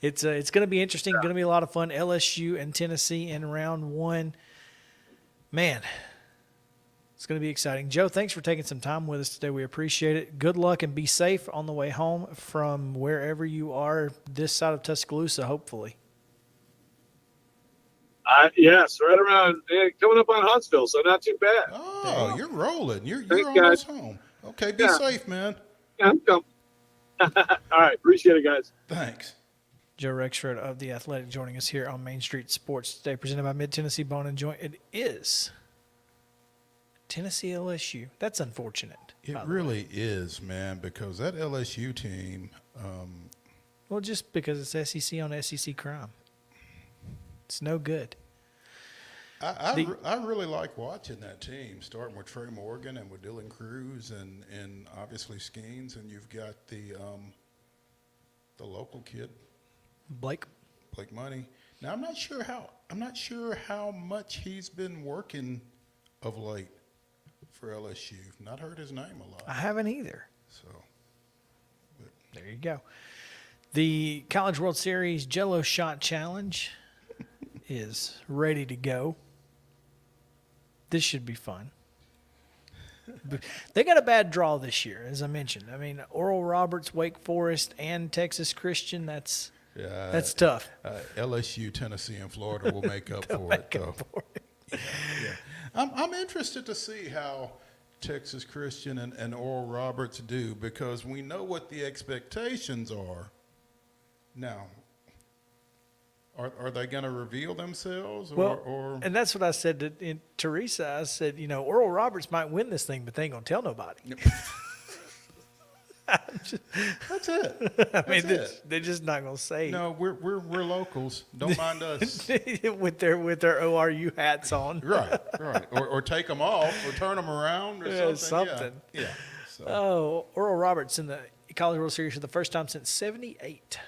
it's going to be interesting. Going to be a lot of fun. LSU and Tennessee in round one. Man, it's going to be exciting. Joe, thanks for taking some time with us today. We appreciate it. Good luck and be safe on the way home from wherever you are this side of Tuscaloosa, hopefully. Yes, right around coming up on Huntsville, so not too bad. Oh, you're rolling. You're Thanks, almost guys. home. Okay, be safe, man. Yeah, I'm coming. All right, appreciate it, guys. Thanks. Joe Rexrode of The Athletic joining us here on Main Street Sports today, presented by Mid-Tennessee Bone and Joint. It is Tennessee LSU. That's unfortunate. It really is, man, because that LSU team. Well, just because it's SEC on SEC crime. It's no good. I really like watching that team, starting with Trey Morgan and with Dylan Cruz and obviously Skeens, and you've got the local kid, Blake Money. Now I'm not sure how much he's been working of late for LSU. Not heard his name a lot. I haven't either. So there you go. The College World Series Jello Shot Challenge is ready to go. This should be fun. They got a bad draw this year, as I mentioned. I mean, Oral Roberts, Wake Forest, and Texas Christian, that's tough. LSU, Tennessee, and Florida will make up for it, though. Yeah. I'm interested to see how Texas Christian and Oral Roberts do, because we know what the expectations are. Now, are they going to reveal themselves? Or and that's what I said to Teresa. I said, Oral Roberts might win this thing, but they ain't going to tell nobody. That's it. They're just not going to say. No, we're locals. Don't mind us. with their ORU hats on. Right. Or take them off, or turn them around, or something. Yeah. So. Oh, Oral Roberts in the College World Series for the first time since '78.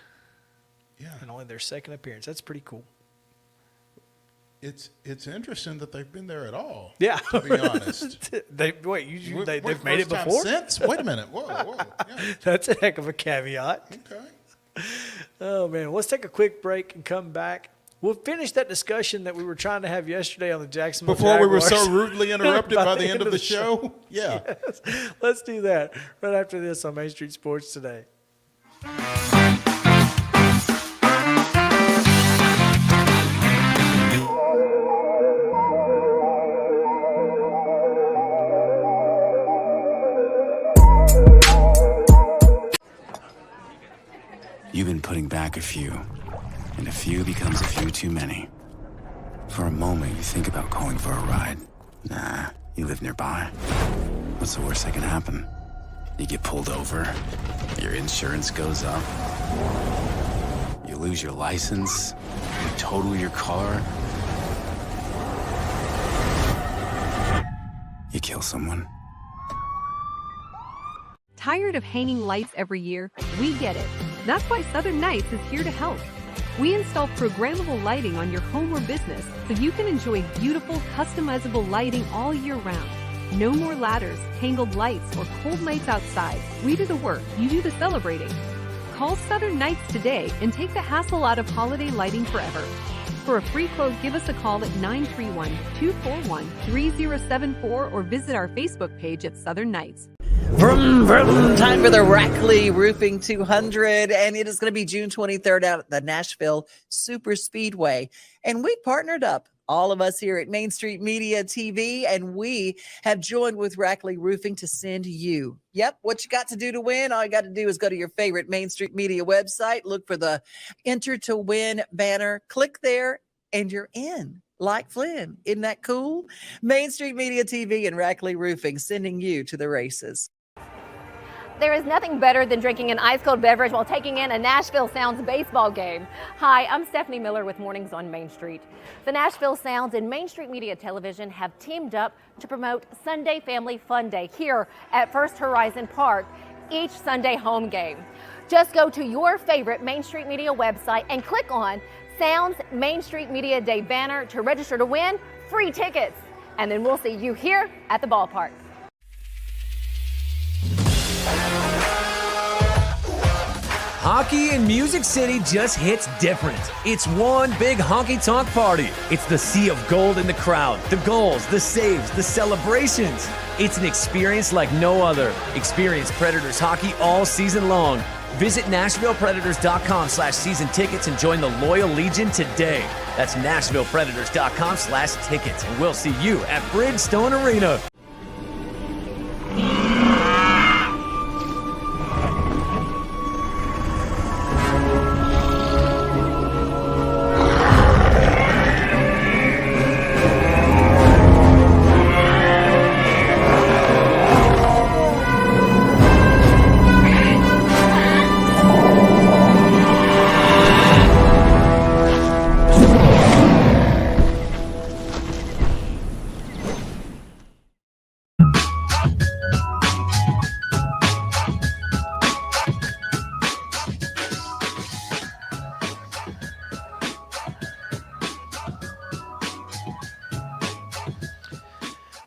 Yeah. And only their second appearance. That's pretty cool. It's interesting that they've been there at all. Yeah. To be honest. They've made it before? Since? Wait a minute. Whoa. Yeah. That's a heck of a caveat. Okay. Oh, man. Let's take a quick break and come back. We'll finish that discussion that we were trying to have yesterday on the Jacksonville Before we were Jaguars. so rudely interrupted by the end of the show. Yeah. Yes. Let's do that right after this on Main Street Sports Today. You've been putting back a few, and a few becomes a few too many. For a moment, you think about calling for a ride. Nah, you live nearby. What's the worst that can happen? You get pulled over, your insurance goes up, you lose your license, you total your car, you kill someone. Tired of hanging lights every year? We get it. That's why Southern Nights is here to help. We install programmable lighting on your home or business so you can enjoy beautiful, customizable lighting all year round. No more ladders, tangled lights, or cold nights outside. We do the work, you do the celebrating. Call Southern Nights today and take the hassle out of holiday lighting forever. For a free quote, give us a call at 931-241-3074 or visit our Facebook page at Southern Nights. Vroom, vroom. Time for the Rackley Roofing 200, and it is going to be June 23rd out at the Nashville Super Speedway. And we partnered up, all of us here at Main Street Media TV, and we have joined with Rackley Roofing to send you. Yep, what you got to do to win? All you got to do is go to your favorite Main Street Media website, look for the Enter to Win banner, click there, and you're in. Like Flynn. Isn't that cool? Main Street Media TV and Rackley Roofing sending you to the races. There is nothing better than drinking an ice-cold beverage while taking in a Nashville Sounds baseball game. Hi, I'm Stephanie Miller with Mornings on Main Street. The Nashville Sounds and Main Street Media Television have teamed up to promote Sunday Family Fun Day here at First Horizon Park, each Sunday home game. Just go to your favorite Main Street Media website and click on Sounds Main Street Media Day banner to register to win free tickets. And then we'll see you here at the ballpark. Hockey in Music City just hits different. It's one big honky-tonk party. It's the sea of gold in the crowd, the goals, the saves, the celebrations. It's an experience like no other. Experience Predators hockey all season long. Visit NashvillePredators.com/season tickets and join the Loyal Legion today. That's NashvillePredators.com/tickets, and we'll see you at Bridgestone Arena.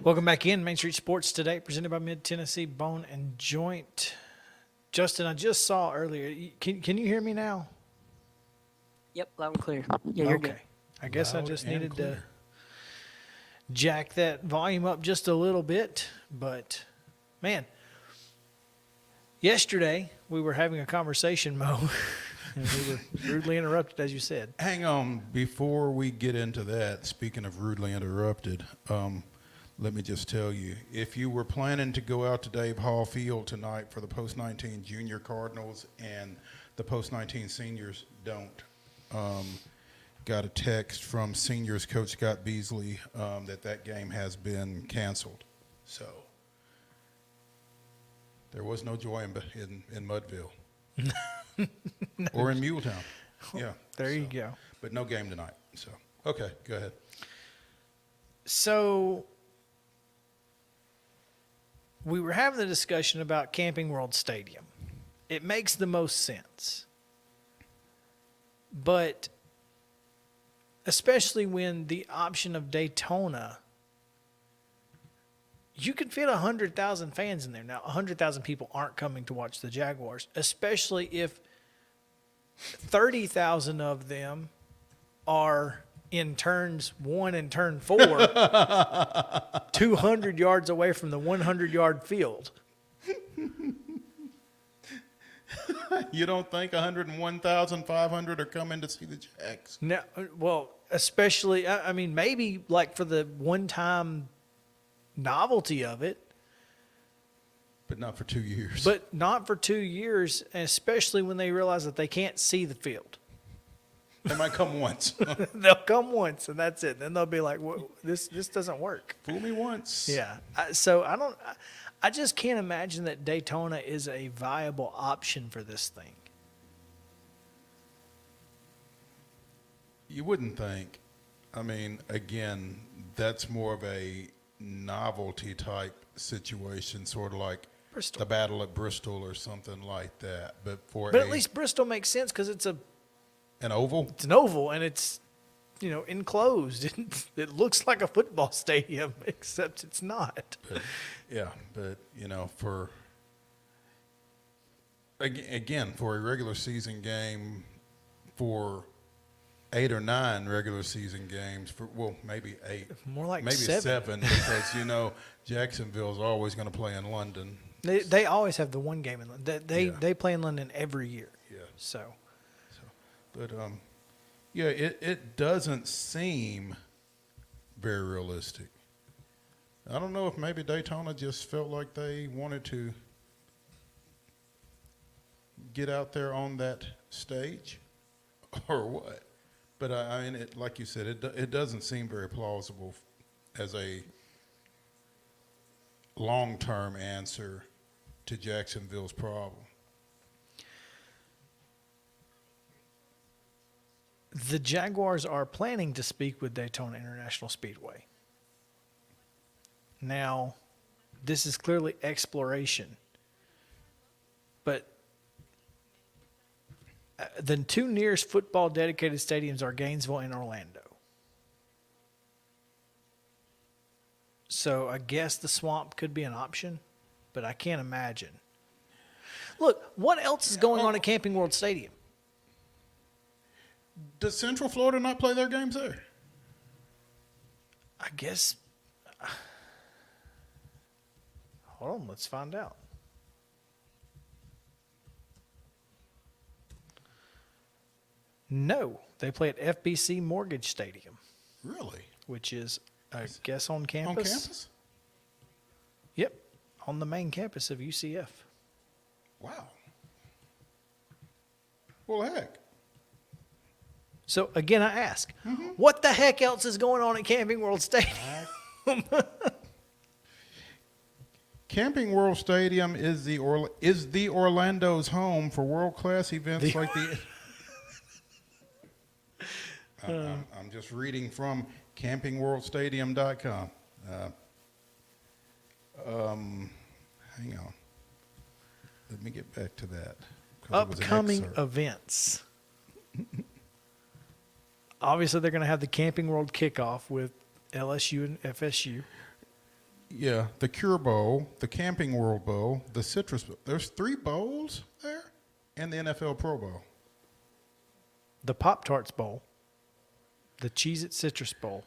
Welcome back in Main Street Sports Today, presented by Mid-Tennessee Bone and Joint. Justin, I just saw earlier. Can you hear me now? Yep, loud and clear. Yeah, you're good. I guess I just needed to jack that volume up just a little bit. But, man, yesterday we were having a conversation, Mo, and we were rudely interrupted, as you said. Hang on. Before we get into that, speaking of rudely interrupted, let me just tell you, if you were planning to go out to Dave Hall Field tonight for the post-19 junior Cardinals and the post-19 seniors don't, got a text from seniors coach Scott Beasley that game has been canceled. So there was no joy in Mudville or in Muletown. Yeah. There you go. But no game tonight. So, okay, go ahead. So we were having the discussion about Camping World Stadium. It makes the most sense. But especially when the option of Daytona, you could fit 100,000 fans in there. Now, 100,000 people aren't coming to watch the Jaguars, especially if 30,000 of them are in turns 1 and turn 4, 200 yards away from the 100-yard field. You don't think 101,500 are coming to see the Jags? No, well, especially, I mean, maybe like for the one-time novelty of it. But But not for 2 years. But not for 2 years, especially when they realize that they can't see the field. They might come once. They'll come once, and that's it. Then they'll be like, well, this doesn't work. Fool me once. Yeah. I just can't imagine that Daytona is a viable option for this thing. You wouldn't think. I mean, again, that's more of a novelty type situation, sort of like Bristol. the battle at Bristol or something like that. But at least Bristol makes sense because it's an oval. It's an oval, and it's enclosed. It looks like a football stadium, except it's not. But for again, for a regular season game, for 8 or 9 regular season games, maybe 8, more like maybe 7 because Jacksonville's always going to play in London. They always have the one game in London. They play in London every year. Yeah. But it doesn't seem very realistic. I don't know if maybe Daytona just felt like they wanted to get out there on that stage or what. But I mean, like you said, it doesn't seem very plausible as a long-term answer to Jacksonville's problem. The Jaguars are planning to speak with Daytona International Speedway. Now, this is clearly exploration, but the 2 nearest football dedicated stadiums are Gainesville and Orlando. So I guess the Swamp could be an option, but I can't imagine. Look, what else is going on at Camping World Stadium? Does Central Florida not play their games there? I guess. Hold on, let's find out. No, they play at FBC Mortgage Stadium. Really? Which is, I guess, on campus. On campus? Yep, on the main campus of UCF. Wow. Well, heck. So, again, I ask, what the heck else is going on at Camping World Stadium? Camping World Stadium is the Orlando's home for world-class events like the... I'm just reading from campingworldstadium.com. Hang on. Let me get back to that. Upcoming events. Obviously, they're going to have the Camping World kickoff with LSU and FSU. Yeah, the Cure Bowl, the Camping World Bowl, the Citrus Bowl. There's 3 bowls there, and the NFL Pro Bowl. The Pop-Tarts Bowl, the Cheez-It Citrus Bowl,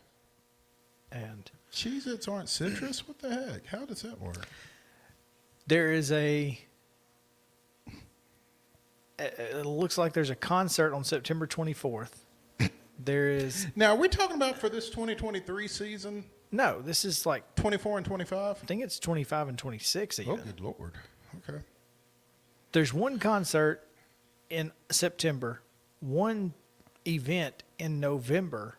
and... Cheez-Its aren't citrus? What the heck? How does that work? There is it looks like there's a concert on September 24th. There is... Now, are we talking about for this 2023 season? No, this is like... 24 and 25? I think it's 25 and 26 even. Oh, good Lord. Okay. There's one concert in September, one event in November,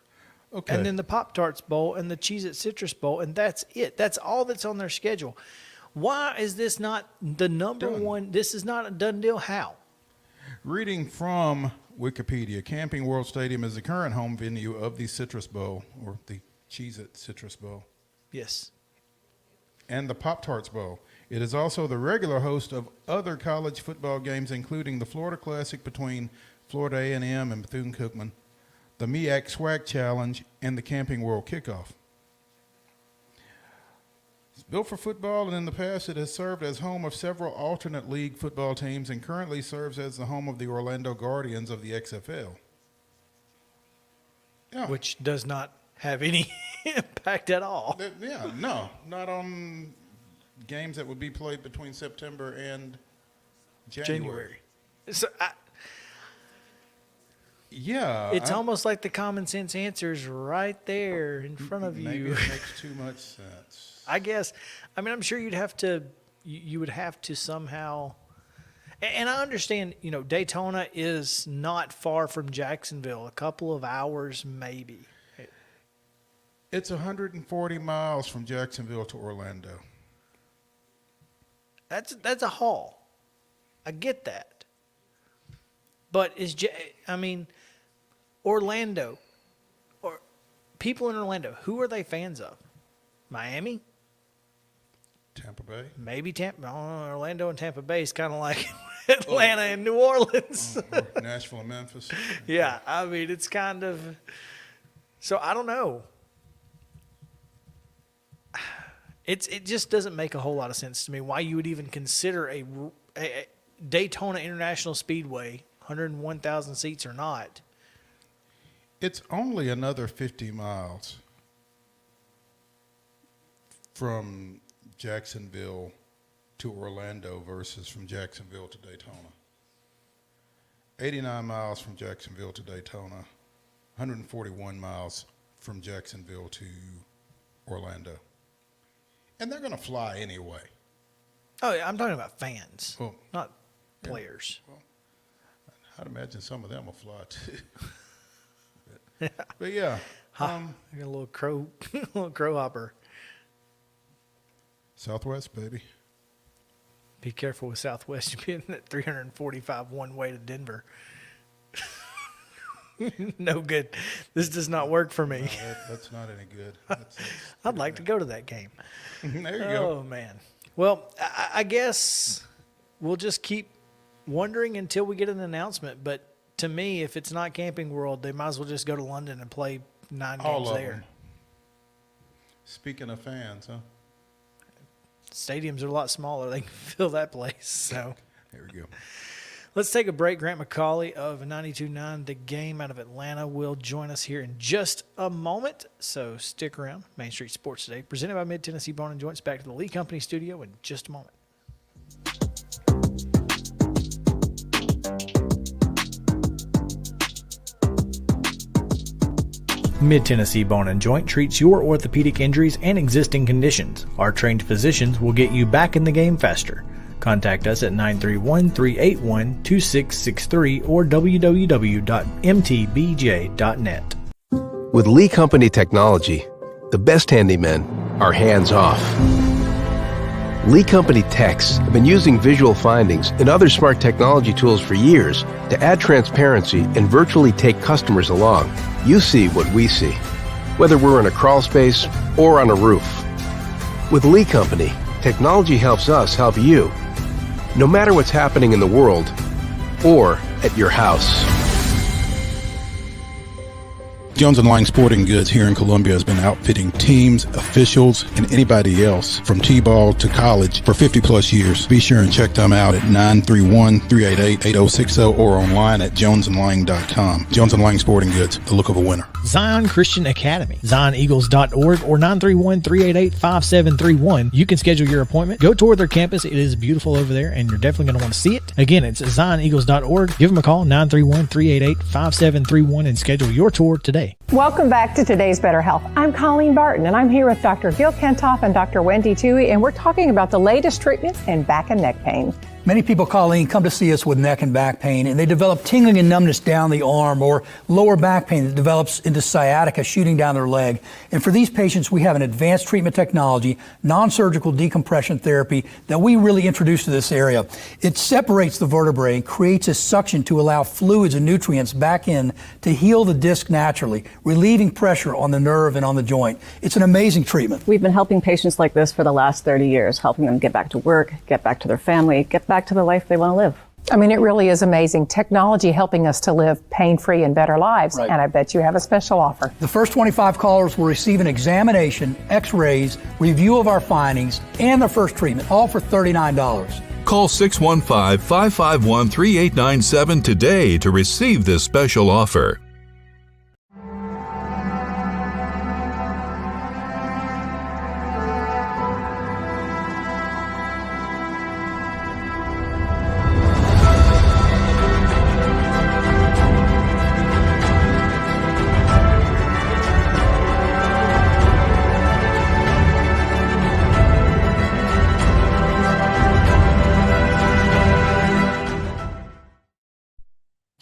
okay, and then the Pop-Tarts Bowl and the Cheez-It Citrus Bowl, and that's it. That's all that's on their schedule. Why is this not the number one? This is not a done deal. How? Reading from Wikipedia, Camping World Stadium is the current home venue of the Citrus Bowl, or the Cheez-It Citrus Bowl. Yes. And the Pop-Tarts Bowl. It is also the regular host of other college football games, including the Florida Classic between Florida A&M and Bethune-Cookman, the MEAC Swag Challenge, and the Camping World Kickoff. It's built for football, and in the past it has served as home of several alternate league football teams and currently serves as the home of the Orlando Guardians of the XFL. Yeah. Which does not have any impact at all. Yeah, no, not on games that would be played between September and January. So it's almost like the common sense answer is right there in front of you. Maybe it makes too much sense. I guess. I mean, I'm sure you'd have to you would have to somehow. And I understand, Daytona is not far from Jacksonville, a couple of hours maybe. It's 140 miles from Jacksonville to Orlando. That's a haul. I get that. But Orlando, or people in Orlando, who are they fans of? Miami? Tampa Bay? Maybe Tampa. Orlando and Tampa Bay is kind of like Atlanta and New Orleans. Or Nashville and Memphis. Yeah, it's kind of. So I don't know. It just doesn't make a whole lot of sense to me why you would even consider a Daytona International Speedway, 101,000 seats or not. It's only another 50 miles from Jacksonville to Orlando versus from Jacksonville to Daytona. 89 miles from Jacksonville to Daytona, 141 miles from Jacksonville to Orlando. And they're going to fly anyway. Oh, yeah, I'm talking about fans, Well, not players. Well, I'd imagine some of them will fly too. But yeah. I got a little crow hopper. Southwest, baby. Be careful with Southwest. You're getting at 345 one way to Denver. No good. This does not work for me. No, that's not any good. I'd like to go to that game. There you go. Oh, man. Well, I guess we'll just keep wondering until we get an announcement. But to me, if it's not Camping World, they might as well just go to London and play 9 games there. Them. Speaking of fans, huh? Stadiums are a lot smaller. They can fill that place. So there we go. Let's take a break. Grant McAULEY of 92.9 The Game out of Atlanta will join us here in just a moment. So stick around. Main Street Sports Today, presented by Mid-Tennessee Bone & Joints. Back to the Lee Company studio in just a moment. Mid-Tennessee Bone & Joint treats your orthopedic injuries and existing conditions. Our trained physicians will get you back in the game faster. Contact us at 931-381-2663 or www.mtbj.net. With Lee Company technology, the best handymen are hands-off. Lee Company techs have been using visual findings and other smart technology tools for years to add transparency and virtually take customers along. You see what we see, whether we're in a crawl space or on a roof. With Lee Company, technology helps us help you, no matter what's happening in the world or at your house. Jones & Lang Sporting Goods here in Columbia has been outfitting teams, officials, and anybody else from T-ball to college for 50-plus years. Be sure and check them out at 931-388-8060 or online at jonesandlang.com. Jones & Lang Sporting Goods, the look of a winner. Zion Christian Academy, zioneagles.org or 931-388-5731. You can schedule your appointment. Go tour their campus. It is beautiful over there, and you're definitely going to want to see it. Again, it's zioneagles.org. Give them a call, 931-388-5731, and schedule your tour today. Welcome back to Today's Better Health. I'm Colleen Barton, and I'm here with Dr. Gil Kentoff and Dr. Wendy Toohey, and we're talking about the latest treatments in back and neck pain. Many people, Colleen, come to see us with neck and back pain, and they develop tingling and numbness down the arm or lower back pain that develops into sciatica shooting down their leg. And for these patients, we have an advanced treatment technology, non-surgical decompression therapy that we really introduced to this area. It separates the vertebrae and creates a suction to allow fluids and nutrients back in to heal the disc naturally, relieving pressure on the nerve and on the joint. It's an amazing treatment. We've been helping patients like this for the last 30 years, helping them get back to work, get back to their family, get back to the life they want to live. I mean, it really is amazing. Technology helping us to live pain-free and better lives. Right. And I bet you have a special offer. The first 25 callers will receive an examination, x-rays, review of our findings, and their first treatment, all for $39. Call 615-551-3897 today to receive this special offer.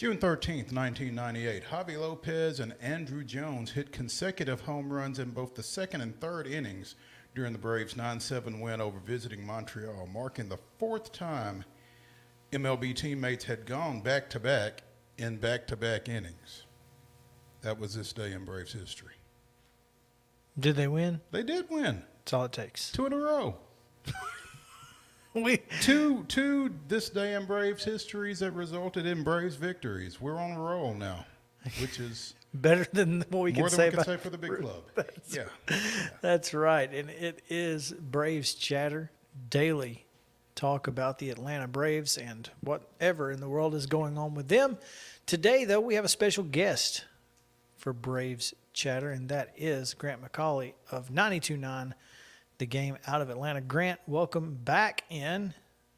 June 13th, 1998, Javi Lopez and Andrew Jones hit consecutive home runs in both the second and third innings during the Braves' 9-7 win over visiting Montreal, marking the fourth time MLB teammates had gone back-to-back in back-to-back innings. That was this day in Braves history. Did they win? They did win. That's all it takes. 2 in a row. Two this day in Braves histories that resulted in Braves victories. We're on a roll now, which is better than what we can say about for the big club. Yeah. That's right. And it is Braves Chatter, daily talk about the Atlanta Braves and whatever in the world is going on with them. Today, though, we have a special guest for Braves Chatter, and that is Grant McAULEY of 92.9 The Game out of Atlanta. Grant, welcome back in.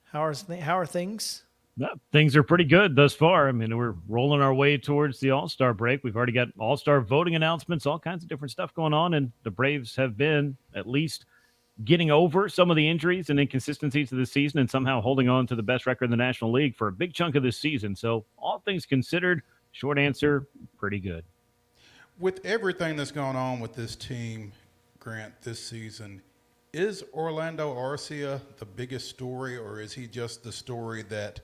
How are things? Things are pretty good thus far. I mean, we're rolling our way towards the All-Star break. We've already got All-Star voting announcements, all kinds of different stuff going on, and the Braves have been at least getting over some of the injuries and inconsistencies of the season and somehow holding on to the best record in the National League for a big chunk of this season. So all things considered, short answer, pretty good. With everything that's gone on with this team, Grant, this season, is Orlando Arcia the biggest story, or is he just the story that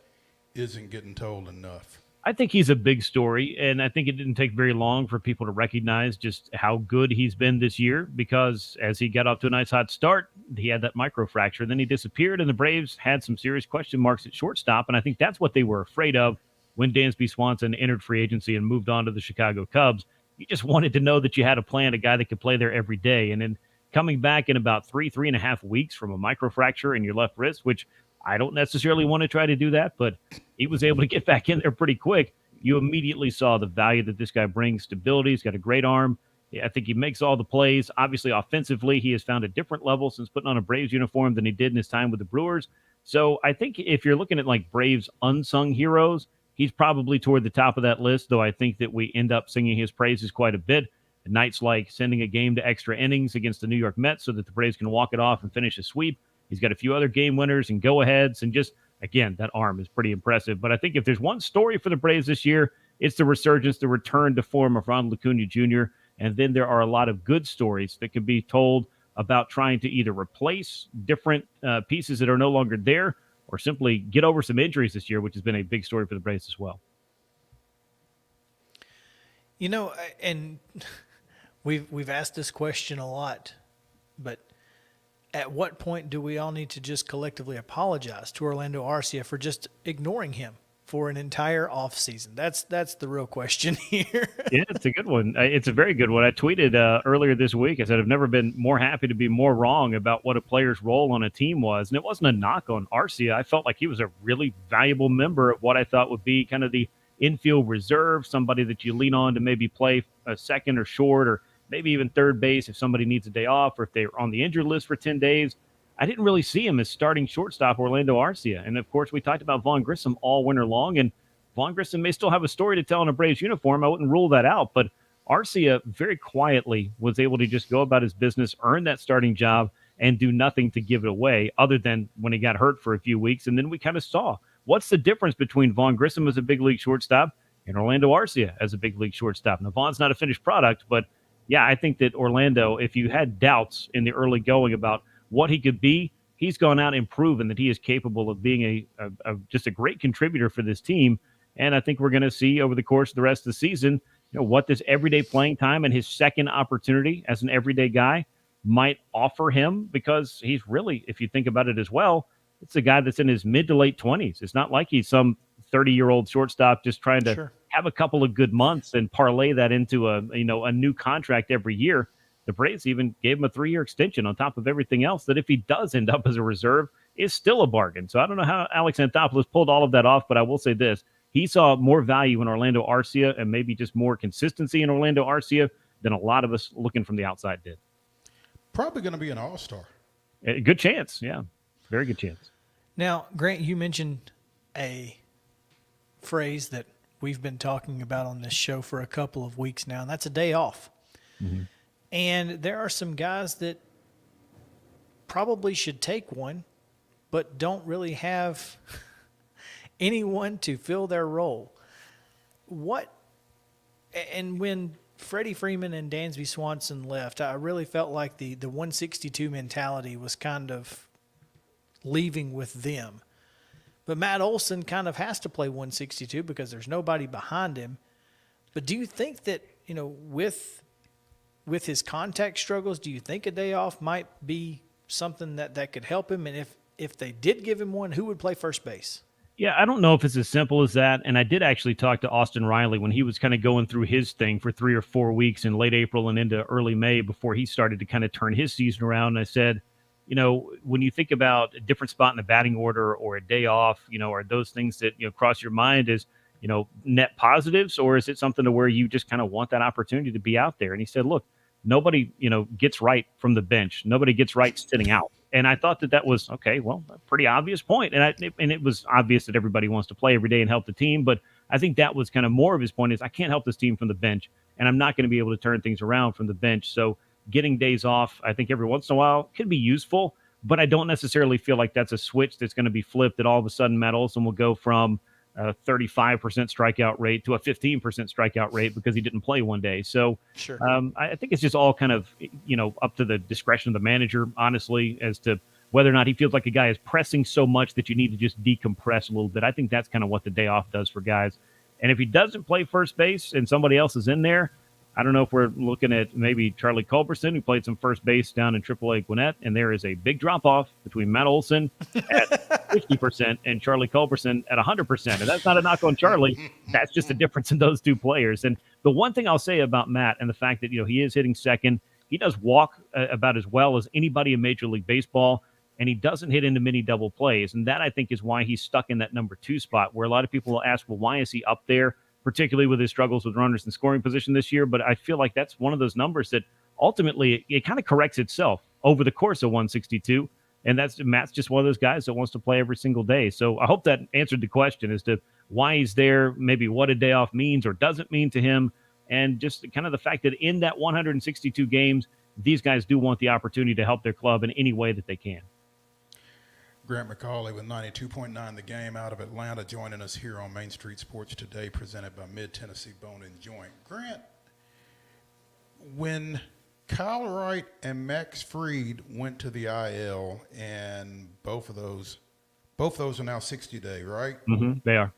isn't getting told enough? I think he's a big story, and I think it didn't take very long for people to recognize just how good he's been this year, because as he got off to a nice hot start, he had that microfracture, then he disappeared, and the Braves had some serious question marks at shortstop, and I think that's what they were afraid of when Dansby Swanson entered free agency and moved on to the Chicago Cubs. You just wanted to know that you had a plan, a guy that could play there every day, and then coming back in about 3.5 weeks from a microfracture in your left wrist, which I don't necessarily want to try to do that, but he was able to get back in there pretty quick. You immediately saw the value that this guy brings, stability. He's got a great arm. I think he makes all the plays. Obviously, offensively, he has found a different level since putting on a Braves uniform than he did in his time with the Brewers. So I think if you're looking at like Braves unsung heroes, he's probably toward the top of that list, though I think that we end up singing his praises quite a bit. Nights like sending a game to extra innings against the New York Mets so that the Braves can walk it off and finish a sweep. He's got a few other game winners and go-aheads, and just, again, that arm is pretty impressive. But I think if there's one story for the Braves this year, it's the resurgence, the return to form of Ronald Acuna Jr., and then there are a lot of good stories that can be told about trying to either replace different pieces that are no longer there or simply get over some injuries this year, which has been a big story for the Braves as well. You know, and we've asked this question a lot, but at what point do we all need to just collectively apologize to Orlando Arcia for just ignoring him for an entire offseason? That's the real question here. Yeah, it's a good one. It's a very good one. I tweeted earlier this week. I said, I've never been more happy to be more wrong about what a player's role on a team was. And it wasn't a knock on Arcia. I felt like he was a really valuable member of what I thought would be kind of the infield reserve, somebody that you lean on to maybe play a second or short or maybe even third base if somebody needs a day off or if they're on the injured list for 10 days. I didn't really see him as starting shortstop Orlando Arcia. And, of course, we talked about Vaughn Grissom all winter long, and Vaughn Grissom may still have a story to tell in a Braves uniform. I wouldn't rule that out. But Arcia very quietly was able to just go about his business, earn that starting job, and do nothing to give it away other than when he got hurt for a few weeks. And then we kind of saw what's the difference between Vaughn Grissom as a big league shortstop and Orlando Arcia as a big league shortstop. Now, Vaughn's not a finished product, but yeah, I think that Orlando, if you had doubts in the early going about what he could be, he's gone out and proven that he is capable of being just a great contributor for this team. And I think we're going to see over the course of the rest of the season, what this everyday playing time and his second opportunity as an everyday guy might offer him, because he's really, if you think about it as well, it's a guy that's in his mid to late 20s. It's not like he's some 30-year-old shortstop just trying to have a couple of good months and parlay that into a new contract every year. The Braves even gave him a 3-year extension on top of everything else that if he does end up as a reserve is still a bargain. So I don't know how Alex Anthopoulos pulled all of that off, but I will say this. He saw more value in Orlando Arcia and maybe just more consistency in Orlando Arcia than a lot of us looking from the outside did. Probably going to be an all-star. A good chance, yeah. Very good chance. Now, Grant, you mentioned a phrase that we've been talking about on this show for a couple of weeks now, and that's a day off. Mm-hmm. And there are some guys that probably should take one, but don't really have anyone to fill their role. and when Freddie Freeman and Dansby Swanson left, I really felt like the 162 mentality was kind of leaving with them. But Matt Olson kind of has to play 162 because there's nobody behind him. But do you think that, with his contact struggles, do you think a day off might be something that could help him? And if they did give him one, who would play first base? Yeah, I don't know if it's as simple as that. And I did actually talk to Austin Riley when he was kind of going through his thing for 3 or 4 weeks in late April and into early May before he started to kind of turn his season around. And I said, when you think about a different spot in the batting order or a day off, are those things that, cross your mind as, net positives, or is it something to where you just kind of want that opportunity to be out there? And he said, look, nobody, gets right from the bench. Nobody gets right sitting out. And I thought that was, okay, well, a pretty obvious point. And it was obvious that everybody wants to play every day and help the team. But I think that was kind of more of his point is I can't help this team from the bench, and I'm not going to be able to turn things around from the bench. So getting days off, I think every once in a while can be useful, but I don't necessarily feel like that's a switch that's going to be flipped that all of a sudden Matt Olson will go from a 35% strikeout rate to a 15% strikeout rate because he didn't play one day. So sure. I think it's just all kind of, up to the discretion of the manager, honestly, as to whether or not he feels like a guy is pressing so much that you need to just decompress a little bit. I think that's kind of what the day off does for guys. And if he doesn't play first base and somebody else is in there, I don't know if we're looking at maybe Charlie Culberson, who played some first base down in AAA Gwinnett, and there is a big drop-off between Matt Olson at 50% and Charlie Culberson at 100%. And that's not a knock on Charlie. That's just a difference in those two players. And the one thing I'll say about Matt and the fact that, he is hitting second, he does walk about as well as anybody in Major League Baseball, and he doesn't hit into many double plays. And that, I think, is why he's stuck in that number 2 spot, where a lot of people will ask, well, why is he up there? Particularly with his struggles with runners in scoring position this year. But I feel like that's one of those numbers that ultimately it kind of corrects itself over the course of 162. And Matt's just one of those guys that wants to play every single day. So I hope that answered the question as to why he's there, maybe what a day off means or doesn't mean to him. And just kind of the fact that in that 162 games, these guys do want the opportunity to help their club in any way that they can. Grant McAULEY with 92.9 The Game out of Atlanta, joining us here on Main Street Sports Today, presented by Mid-Tennessee Bone and Joint. Grant, when Kyle Wright and Max Fried went to the IL, and both of those are now 60-day, right? Mm-hmm, they are.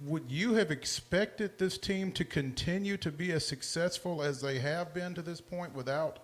Would you have expected this team to continue to be as successful as they have been to this point without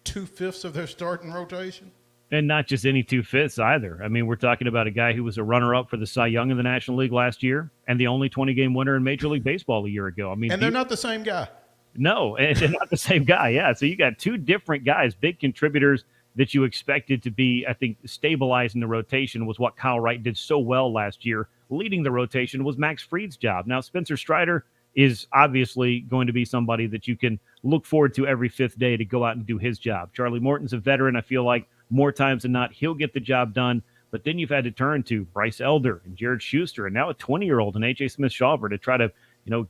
2/5 of their starting rotation? And not just any 2/5 either. I mean, we're talking about a guy who was a runner-up for the Cy Young in the National League last year and the only 20-game winner in Major League Baseball a year ago. I mean, and they're not the same guy. No, and they're not the same guy. Yeah, so you got 2 different guys, big contributors that you expected to be, I think, stabilizing the rotation was what Kyle Wright did so well last year. Leading the rotation was Max Fried's job. Now, Spencer Strider is obviously going to be somebody that you can look forward to every 5th day to go out and do his job. Charlie Morton's a veteran. I feel like more times than not, he'll get the job done. But then you've had to turn to Bryce Elder and Jared Schuster and now a 20-year-old and A.J. Smith-Shawver to try to,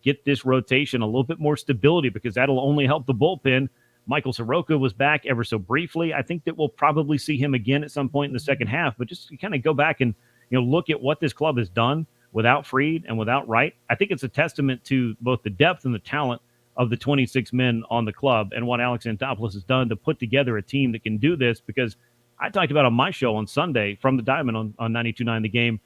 get this rotation a little bit more stability because that'll only help the bullpen. Michael Soroka was back ever so briefly. I think that we'll probably see him again at some point in the second half. But just kind of go back and, look at what this club has done without Fried and without Wright. I think it's a testament to both the depth and the talent of the 26 men on the club and what Alex Anthopoulos has done to put together a team that can do this, because I talked about on my show on Sunday from the Diamond on 92.9 The Game,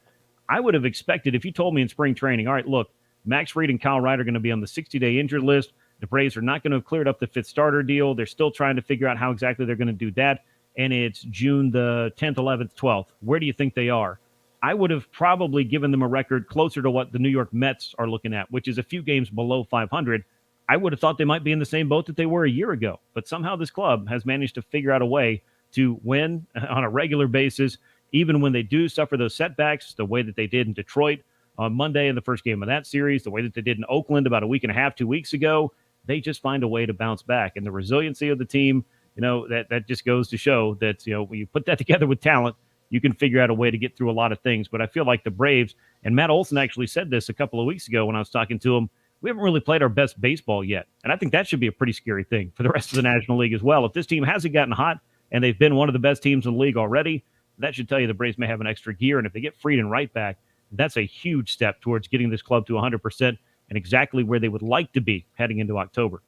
I would have expected if you told me in spring training, all right, look, Max Fried and Kyle Wright are going to be on the 60-day injured list. The Braves are not going to have cleared up the 5th starter deal. They're still trying to figure out how exactly they're going to do that. And it's June the 10th, 11th, 12th. Where do you think they are? I would have probably given them a record closer to what the New York Mets are looking at, which is a few games below 500. I would have thought they might be in the same boat that they were a year ago. But somehow this club has managed to figure out a way to win on a regular basis, even when they do suffer those setbacks, the way that they did in Detroit on Monday in the first game of that series, the way that they did in Oakland about a week and a half, 2 weeks ago. They just find a way to bounce back. And the resiliency of the team, that just goes to show that, when you put that together with talent, you can figure out a way to get through a lot of things. But I feel like the Braves, and Matt Olson actually said this a couple of weeks ago when I was talking to him, we haven't really played our best baseball yet. And I think that should be a pretty scary thing for the rest of the National League as well. If this team hasn't gotten hot and they've been one of the best teams in the league already, that should tell you the Braves may have an extra gear. And if they get Fried and Wright back, That's a huge step towards getting this club to 100% and exactly where they would like to be heading into October.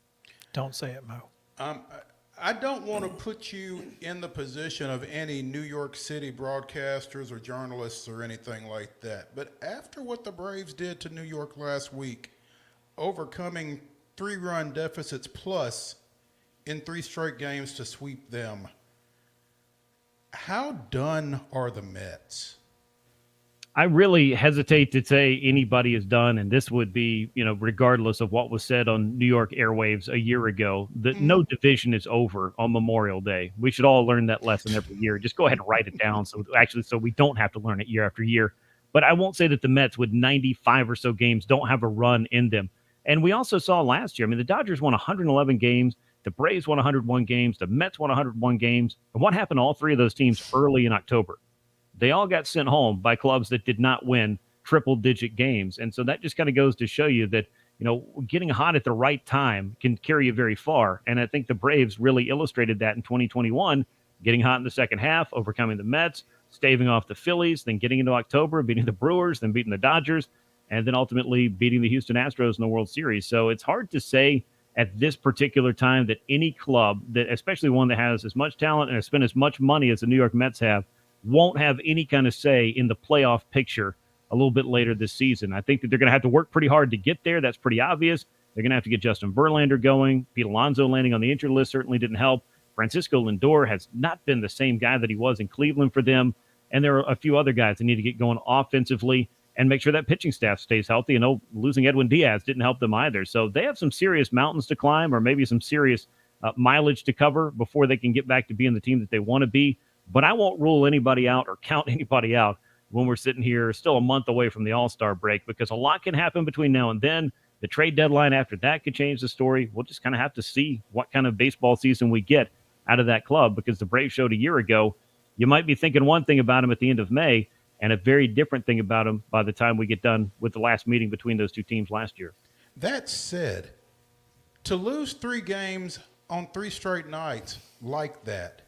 Don't say it, Mo. I don't want to put you in the position of any New York City broadcasters or journalists or anything like that. But after what the Braves did to New York last week, overcoming 3-run deficits plus in 3 straight games to sweep them, how done are the Mets? I really hesitate to say anybody is done, and this would be, regardless of what was said on New York airwaves a year ago, that no division is over on Memorial Day. We should all learn that lesson every year. Just go ahead and write it down so we don't have to learn it year after year. But I won't say that the Mets with 95 or so games don't have a run in them. And we also saw last year, the Dodgers won 111 games, the Braves won 101 games, the Mets won 101 games. And what happened to all 3 of those teams early in October? They all got sent home by clubs that did not win triple-digit games. And so that just kind of goes to show you that, getting hot at the right time can carry you very far. And I think the Braves really illustrated that in 2021, getting hot in the second half, overcoming the Mets, staving off the Phillies, then getting into October, beating the Brewers, then beating the Dodgers, and then ultimately beating the Houston Astros in the World Series. So it's hard to say at this particular time that any club, that especially one that has as much talent and has spent as much money as the New York Mets have, won't have any kind of say in the playoff picture a little bit later this season. I think that they're going to have to work pretty hard to get there. That's pretty obvious. They're going to have to get Justin Verlander going. Pete Alonso landing on the injured list certainly didn't help. Francisco Lindor has not been the same guy that he was in Cleveland for them. And there are a few other guys that need to get going offensively and make sure that pitching staff stays healthy. And losing Edwin Diaz didn't help them either. So they have some serious mountains to climb, or maybe some serious mileage to cover before they can get back to being the team that they want to be. But I won't rule anybody out or count anybody out when we're sitting here still a month away from the All-Star break, because a lot can happen between now and then. The trade deadline after that could change the story. We'll just kind of have to see what kind of baseball season we get out of that club, because the Braves showed a year ago, you might be thinking one thing about them at the end of May and a very different thing about them by the time we get done with the last meeting between those 2 teams last year. That said, to lose 3 games on 3 straight nights like that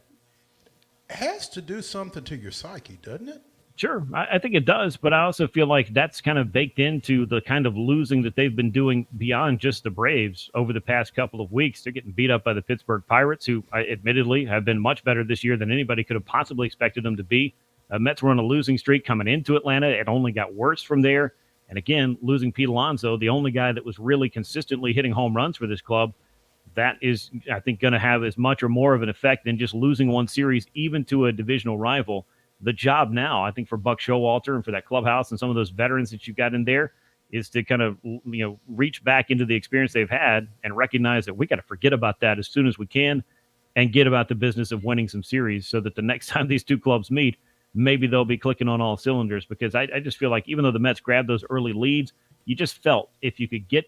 has to do something to your psyche, doesn't it? Sure, I think it does, but I also feel like that's kind of baked into the kind of losing that they've been doing beyond just the Braves over the past couple of weeks. They're getting beat up by the Pittsburgh Pirates, who admittedly have been much better this year than anybody could have possibly expected them to be. Mets were on a losing streak coming into Atlanta. It only got worse from there. And again, losing Pete Alonso, the only guy that was really consistently hitting home runs for this club, that is, I think, going to have as much or more of an effect than just losing one series, even to a divisional rival. The job now, I think, for Buck Showalter and for that clubhouse and some of those veterans that you've got in there is to kind of, reach back into the experience they've had and recognize that we got to forget about that as soon as we can and get about the business of winning some series, so that the next time these 2 clubs meet, maybe they'll be clicking on all cylinders. Because I just feel like even though the Mets grabbed those early leads, you just felt if you could get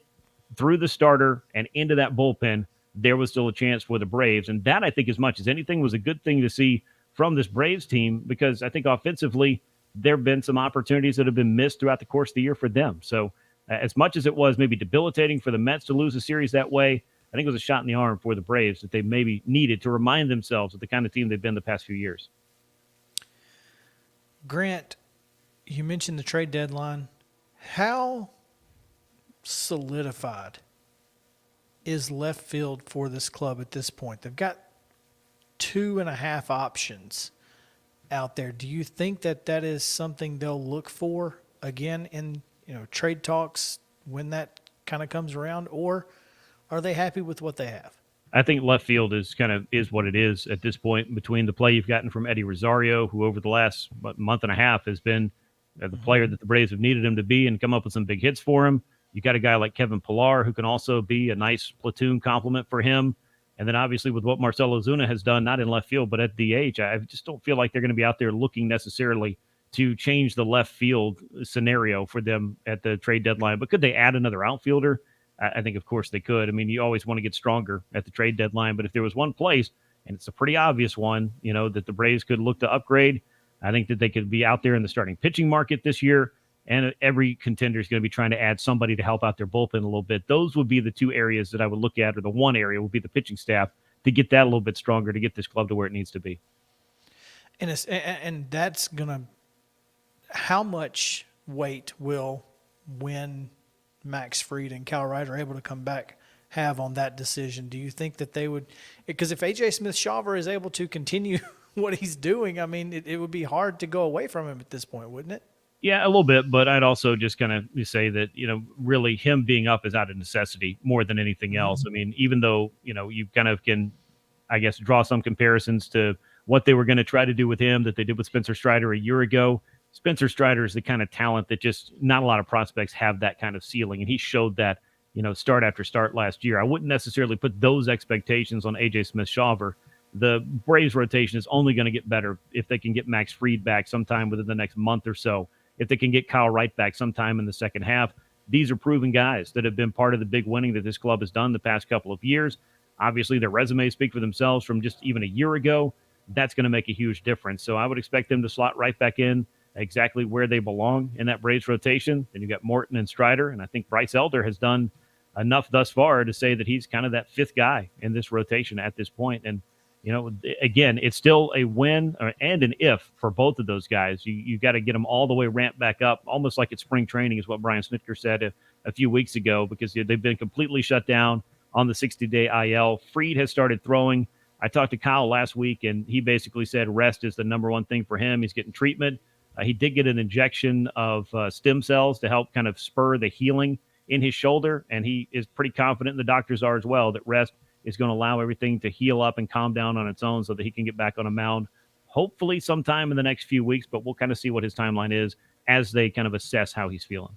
through the starter and into that bullpen, there was still a chance for the Braves. And that, I think, as much as anything, was a good thing to see from this Braves team, because I think offensively there have been some opportunities that have been missed throughout the course of the year for them. So as much as it was maybe debilitating for the Mets to lose a series that way, I think it was a shot in the arm for the Braves that they maybe needed to remind themselves of the kind of team they've been the past few years. Grant, you mentioned the trade deadline. How solidified is left field for this club at this point? They've got 2.5 options out there. Do you think that is something they'll look for again in trade talks when that kind of comes around, or are they happy with what they have? I think left field is what it is at this point, between the play you've gotten from Eddie Rosario, who over the last month and a half has been the player that the Braves have needed him to be and come up with some big hits for him. You got a guy like Kevin Pillar, who can also be a nice platoon complement for him. And then obviously with what Marcelo Ozuna has done, not in left field, but at DH, I just don't feel like they're going to be out there looking necessarily to change the left field scenario for them at the trade deadline. But could they add another outfielder? I think, of course, they could. I mean, you always want to get stronger at the trade deadline. But if there was one place, and it's a pretty obvious one, that the Braves could look to upgrade, I think that they could be out there in the starting pitching market this year. And every contender is going to be trying to add somebody to help out their bullpen a little bit. Those would be the 2 areas that I would look at, or the one area would be the pitching staff, to get that a little bit stronger, to get this club to where it needs to be. And that's going to – how much weight will when Max Fried and Cal Wright are able to come back have on that decision? Do you think that they would – because if A.J. Smith-Shawver is able to continue what he's doing, I mean, it would be hard to go away from him at this point, wouldn't it? Yeah, a little bit, but I'd also just kind of say that, really him being up is out of necessity more than anything else. I mean, even though, you kind of can, I guess, draw some comparisons to what they were going to try to do with him that they did with Spencer Strider a year ago. Spencer Strider is the kind of talent that just not a lot of prospects have that kind of ceiling, and he showed that, start after start last year. I wouldn't necessarily put those expectations on A.J. Smith-Shawver. The Braves rotation is only going to get better if they can get Max Fried back sometime within the next month or so. If they can get Kyle Wright back sometime in the second half. These are proven guys that have been part of the big winning that this club has done the past couple of years. Obviously, their resumes speak for themselves from just even a year ago. That's going to make a huge difference. So I would expect them to slot right back in exactly where they belong in that Braves rotation. Then you got Morton and Strider, and I think Bryce Elder has done enough thus far to say that he's kind of that fifth guy in this rotation at this point. And again, it's still a win and an if for both of those guys. You got to get them all the way ramped back up, almost like it's spring training is what Brian Snitker said a few weeks ago, because they've been completely shut down on the 60-day IL. Fried has started throwing. I talked to Kyle last week, and he basically said rest is the number one thing for him. He's getting treatment. He did get an injection of stem cells to help kind of spur the healing in his shoulder, and he is pretty confident, and the doctors are as well, that rest is going to allow everything to heal up and calm down on its own so that he can get back on a mound, hopefully sometime in the next few weeks, but we'll kind of see what his timeline is as they kind of assess how he's feeling.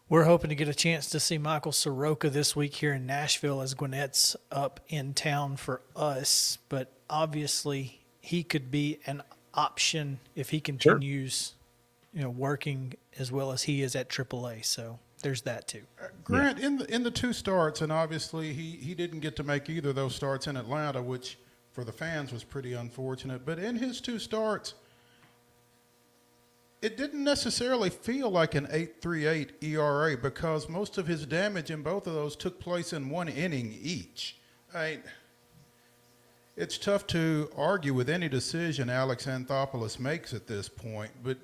We're hoping to get a chance to see Michael Soroka this week here in Nashville as Gwinnett's up in town for us, but obviously he could be an option if he continues, working as well as he is at AAA, so there's that too. Grant, in the two starts, and obviously he didn't get to make either of those starts in Atlanta, which for the fans was pretty unfortunate. But in his two starts, it didn't necessarily feel like an 8.38 ERA because most of his damage in both of those took place in one inning each. It's tough to argue with any decision Alex Anthopoulos makes at this point, but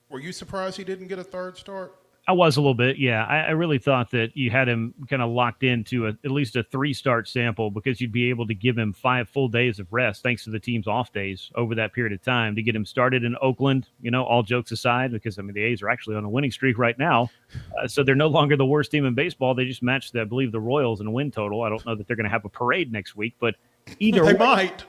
were you surprised he didn't get a third start? I was a little bit, yeah. I really thought that you had him kind of locked into at least a 3-start sample because you'd be able to give him 5 full days of rest thanks to the team's off days over that period of time to get him started in Oakland, all jokes aside, because, the A's are actually on a winning streak right now. So they're no longer the worst team in baseball. They just matched, I believe, the Royals in win total. I don't know that they're going to have a parade next week, but either they way, might.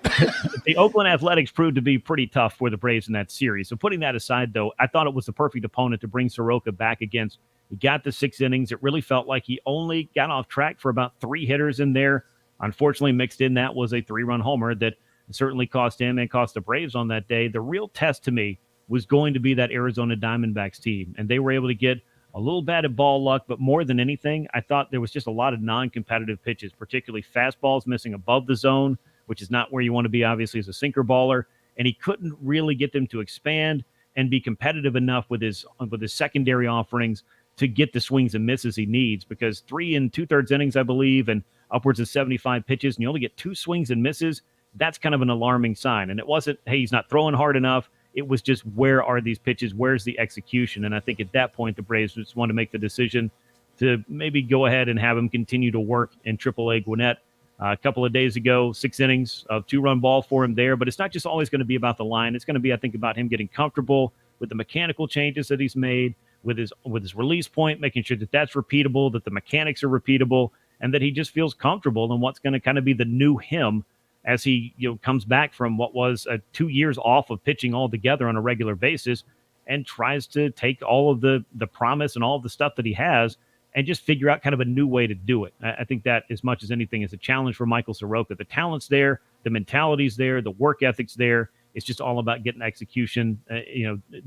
The Oakland Athletics proved to be pretty tough for the Braves in that series. So putting that aside, though, I thought it was the perfect opponent to bring Soroka back against. He got the 6 innings. It really felt like he only got off track for about 3 hitters in there. Unfortunately, mixed in that was a 3-run homer that certainly cost him and cost the Braves on that day. The real test to me was going to be that Arizona Diamondbacks team, and they were able to get a little bad at ball luck, but more than anything, I thought there was just a lot of non-competitive pitches, particularly fastballs missing above the zone, which is not where you want to be, obviously, as a sinker baller, and he couldn't really get them to expand and be competitive enough with his secondary offerings to get the swings and misses he needs, because 3 2/3 innings, I believe, and upwards of 75 pitches, and you only get 2 swings and misses, that's kind of an alarming sign. And it wasn't, hey, he's not throwing hard enough. It was just, where are these pitches? Where's the execution? And I think at that point, the Braves just want to make the decision to maybe go ahead and have him continue to work in AAA Gwinnett. A couple of days ago, 6 innings of 2-run ball for him there. But it's not just always going to be about the line. It's going to be, I think, about him getting comfortable with the mechanical changes that he's made, with his release point, making sure that that's repeatable, that the mechanics are repeatable, and that he just feels comfortable in what's going to kind of be the new him as he comes back from what was 2 years off of pitching altogether on a regular basis and tries to take all of the promise and all of the stuff that he has and just figure out kind of a new way to do it. I think that, as much as anything, is a challenge for Michael Soroka. The talent's there, the mentality's there, the work ethic's there. It's just all about getting execution,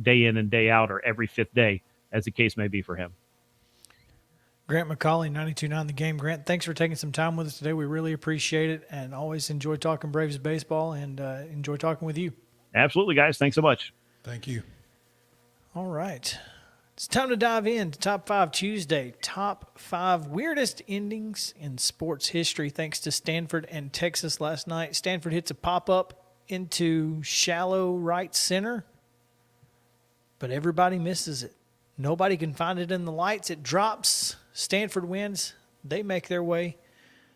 day in and day out, or every 5th day, as the case may be for him. Grant McAULEY, 92.9 The Game. Grant, thanks for taking some time with us today. We really appreciate it, and always enjoy talking Braves baseball, and enjoy talking with you. Absolutely, guys. Thanks so much. Thank you. All right. It's time to dive into Top 5 Tuesday. Top 5 weirdest endings in sports history, thanks to Stanford and Texas last night. Stanford hits a pop-up into shallow right center. but everybody misses it. Nobody can find it in the lights. It drops. Stanford wins. They make their way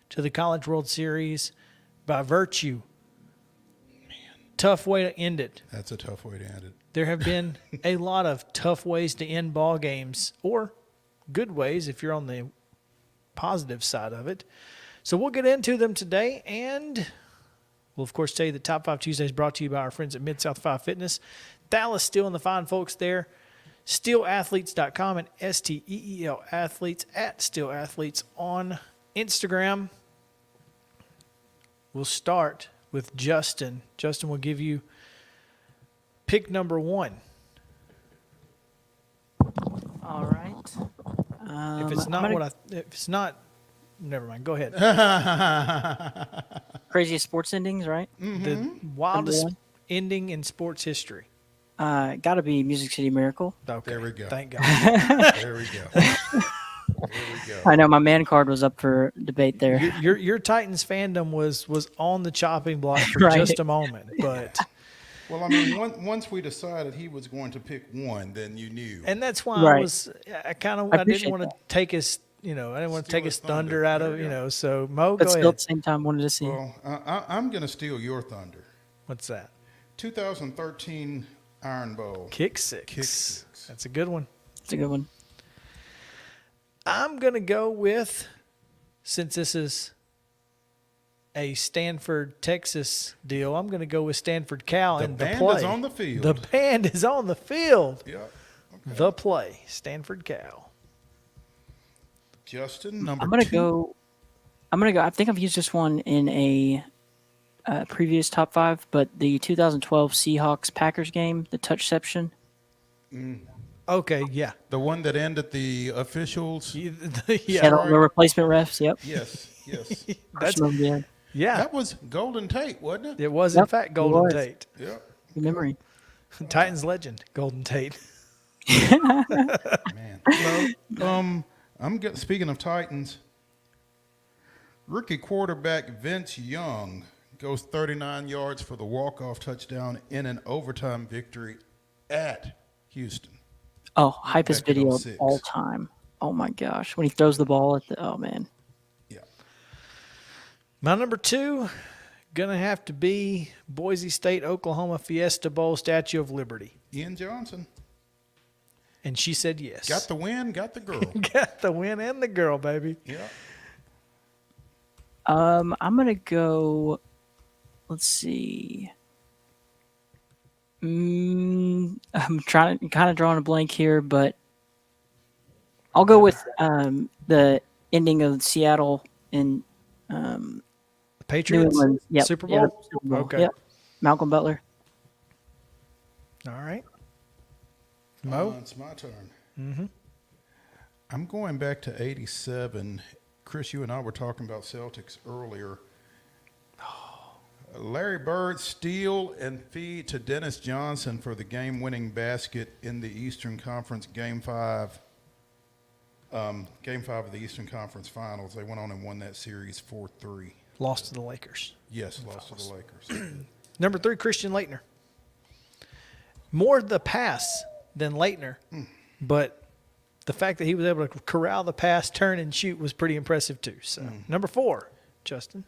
to the College World Series by virtue. Tough way to end it. That's a tough way to end it. There have been a lot of tough ways to end ball games, or good ways if you're on the positive side of it. So we'll get into them today, and we'll, of course, tell you the Top 5 Tuesdays brought to you by our friends at Mid-South 5 Fitness. Dallas Steel and the fine folks there. SteelAthletes.com and STEEL Athletes at Steel Athletes on Instagram. We'll start with Justin. Justin will give you pick number 1. All right. If it's not, never mind. Go ahead. Craziest sports endings, right? The wildest ending in sports history. Got to be Music City Miracle. Okay. There we go. Thank God. There we go. There we go. I know my man card was up for debate there. Your Titans fandom was on the chopping block for Right. just a moment, but Well, I mean, once we decided he was going to pick one, then you knew. and that's why Right. I didn't appreciate want to that. take his I didn't want to take his thunder out of There you So Mo, But go still ahead. at the same time wanted to see. Well, I'm going to steal your thunder. What's that? 2013 Iron Bowl. Kick six. Kick six. That's a good one. It's a good one. I'm going to go with, since this is a Stanford, Texas deal, I'm going to go with Stanford Cal The and the band play. is on the field. The band is on the field. Yep. Okay. The play, Stanford Cal. Justin, number I'm gonna 2. go. I think I've used this one in a previous top 5, but the 2012 Seahawks Packers game, the touchception. Okay, yeah. The one that ended the officials. Yeah. The replacement refs. Yep. Yes, yes. That's, yeah. yeah. That was Golden Tate, wasn't it? It was, in Yep, fact, it Golden was. Tate. Yep. Good memory. Titans legend, Golden Tate. Man. Speaking of Titans, rookie quarterback Vince Young goes 39 yards for the walk-off touchdown in an overtime victory at Houston. Oh, hypest Back in video of 06. all time. Oh my gosh, when he throws the ball at the man. Yeah. My number 2, gonna have to be Boise State, Oklahoma Fiesta Bowl Statue of Liberty. Ian Johnson. And she said yes. Got the win, got the girl. Got the win and the girl, baby. Yeah. I'm gonna go. Let's see. I'm kind of drawing a blank here, but I'll go with the ending of Seattle in Patriots? New England. Yep. Super Yeah, Bowl? Super Bowl. Okay. Yep. Malcolm Butler. All right. Mo? It's my turn. Mm-hmm. I'm going back to 87. Chris, you and I were talking about Celtics earlier. Larry Bird steal and feed to Dennis Johnson for the game-winning basket in the Eastern Conference Game 5. Game 5 of the Eastern Conference Finals. They went on and won that series 4-3. Lost to the Lakers. Yes, lost to the Lakers. Number 3, Christian Laettner. More the pass than Laettner, but the fact that he was able to corral the pass, turn, and shoot was pretty impressive too. So, number 4, Justin.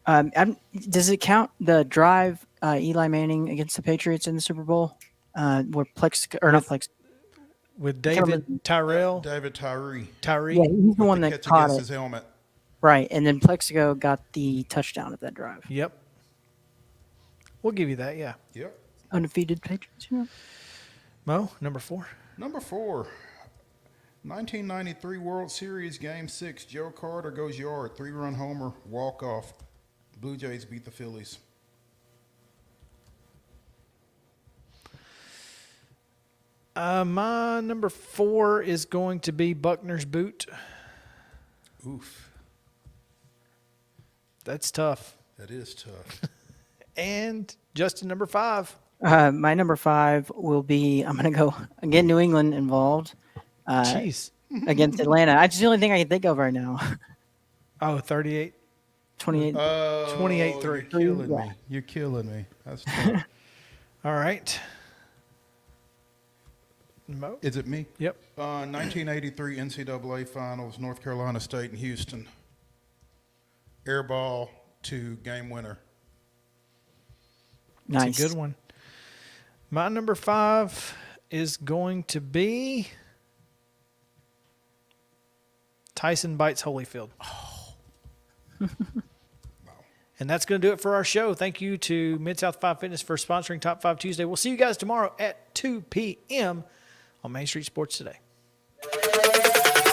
Does it count the drive Eli Manning against the Patriots in the Super Bowl? Where with David Tyrell. David Tyree. Yeah, he's the one that catch caught against it. his helmet. Right, and then Plexico got the touchdown of that drive. Yep. We'll give you that, yeah. Yep. Undefeated Patriots, you know. Mo, number 4. Number 4, 1993 World Series Game 6. Joe Carter goes yard, 3-run homer, walk-off. Blue Jays beat the Phillies. My number 4 is going to be Buckner's boot. Oof. That's tough. That is tough. And Justin, number 5. My number 5 will be, I'm going to go, again, New England involved. Jeez. Against Atlanta. That's the only thing I can think of right now. Oh, 38. 28. 28-3. You're killing me. You're killing me. That's tough. All right. Mo? Is it me? Yep. 1983 NCAA Finals, North Carolina State and Houston. Air ball to game winner. That's Nice. a good one. My number 5 is going to be Tyson bites Holyfield. And that's going to do it for our show. Thank you to Mid-South 5 Fitness for sponsoring Top 5 Tuesday. We'll see you guys tomorrow at 2 p.m. on Main Street Sports Today.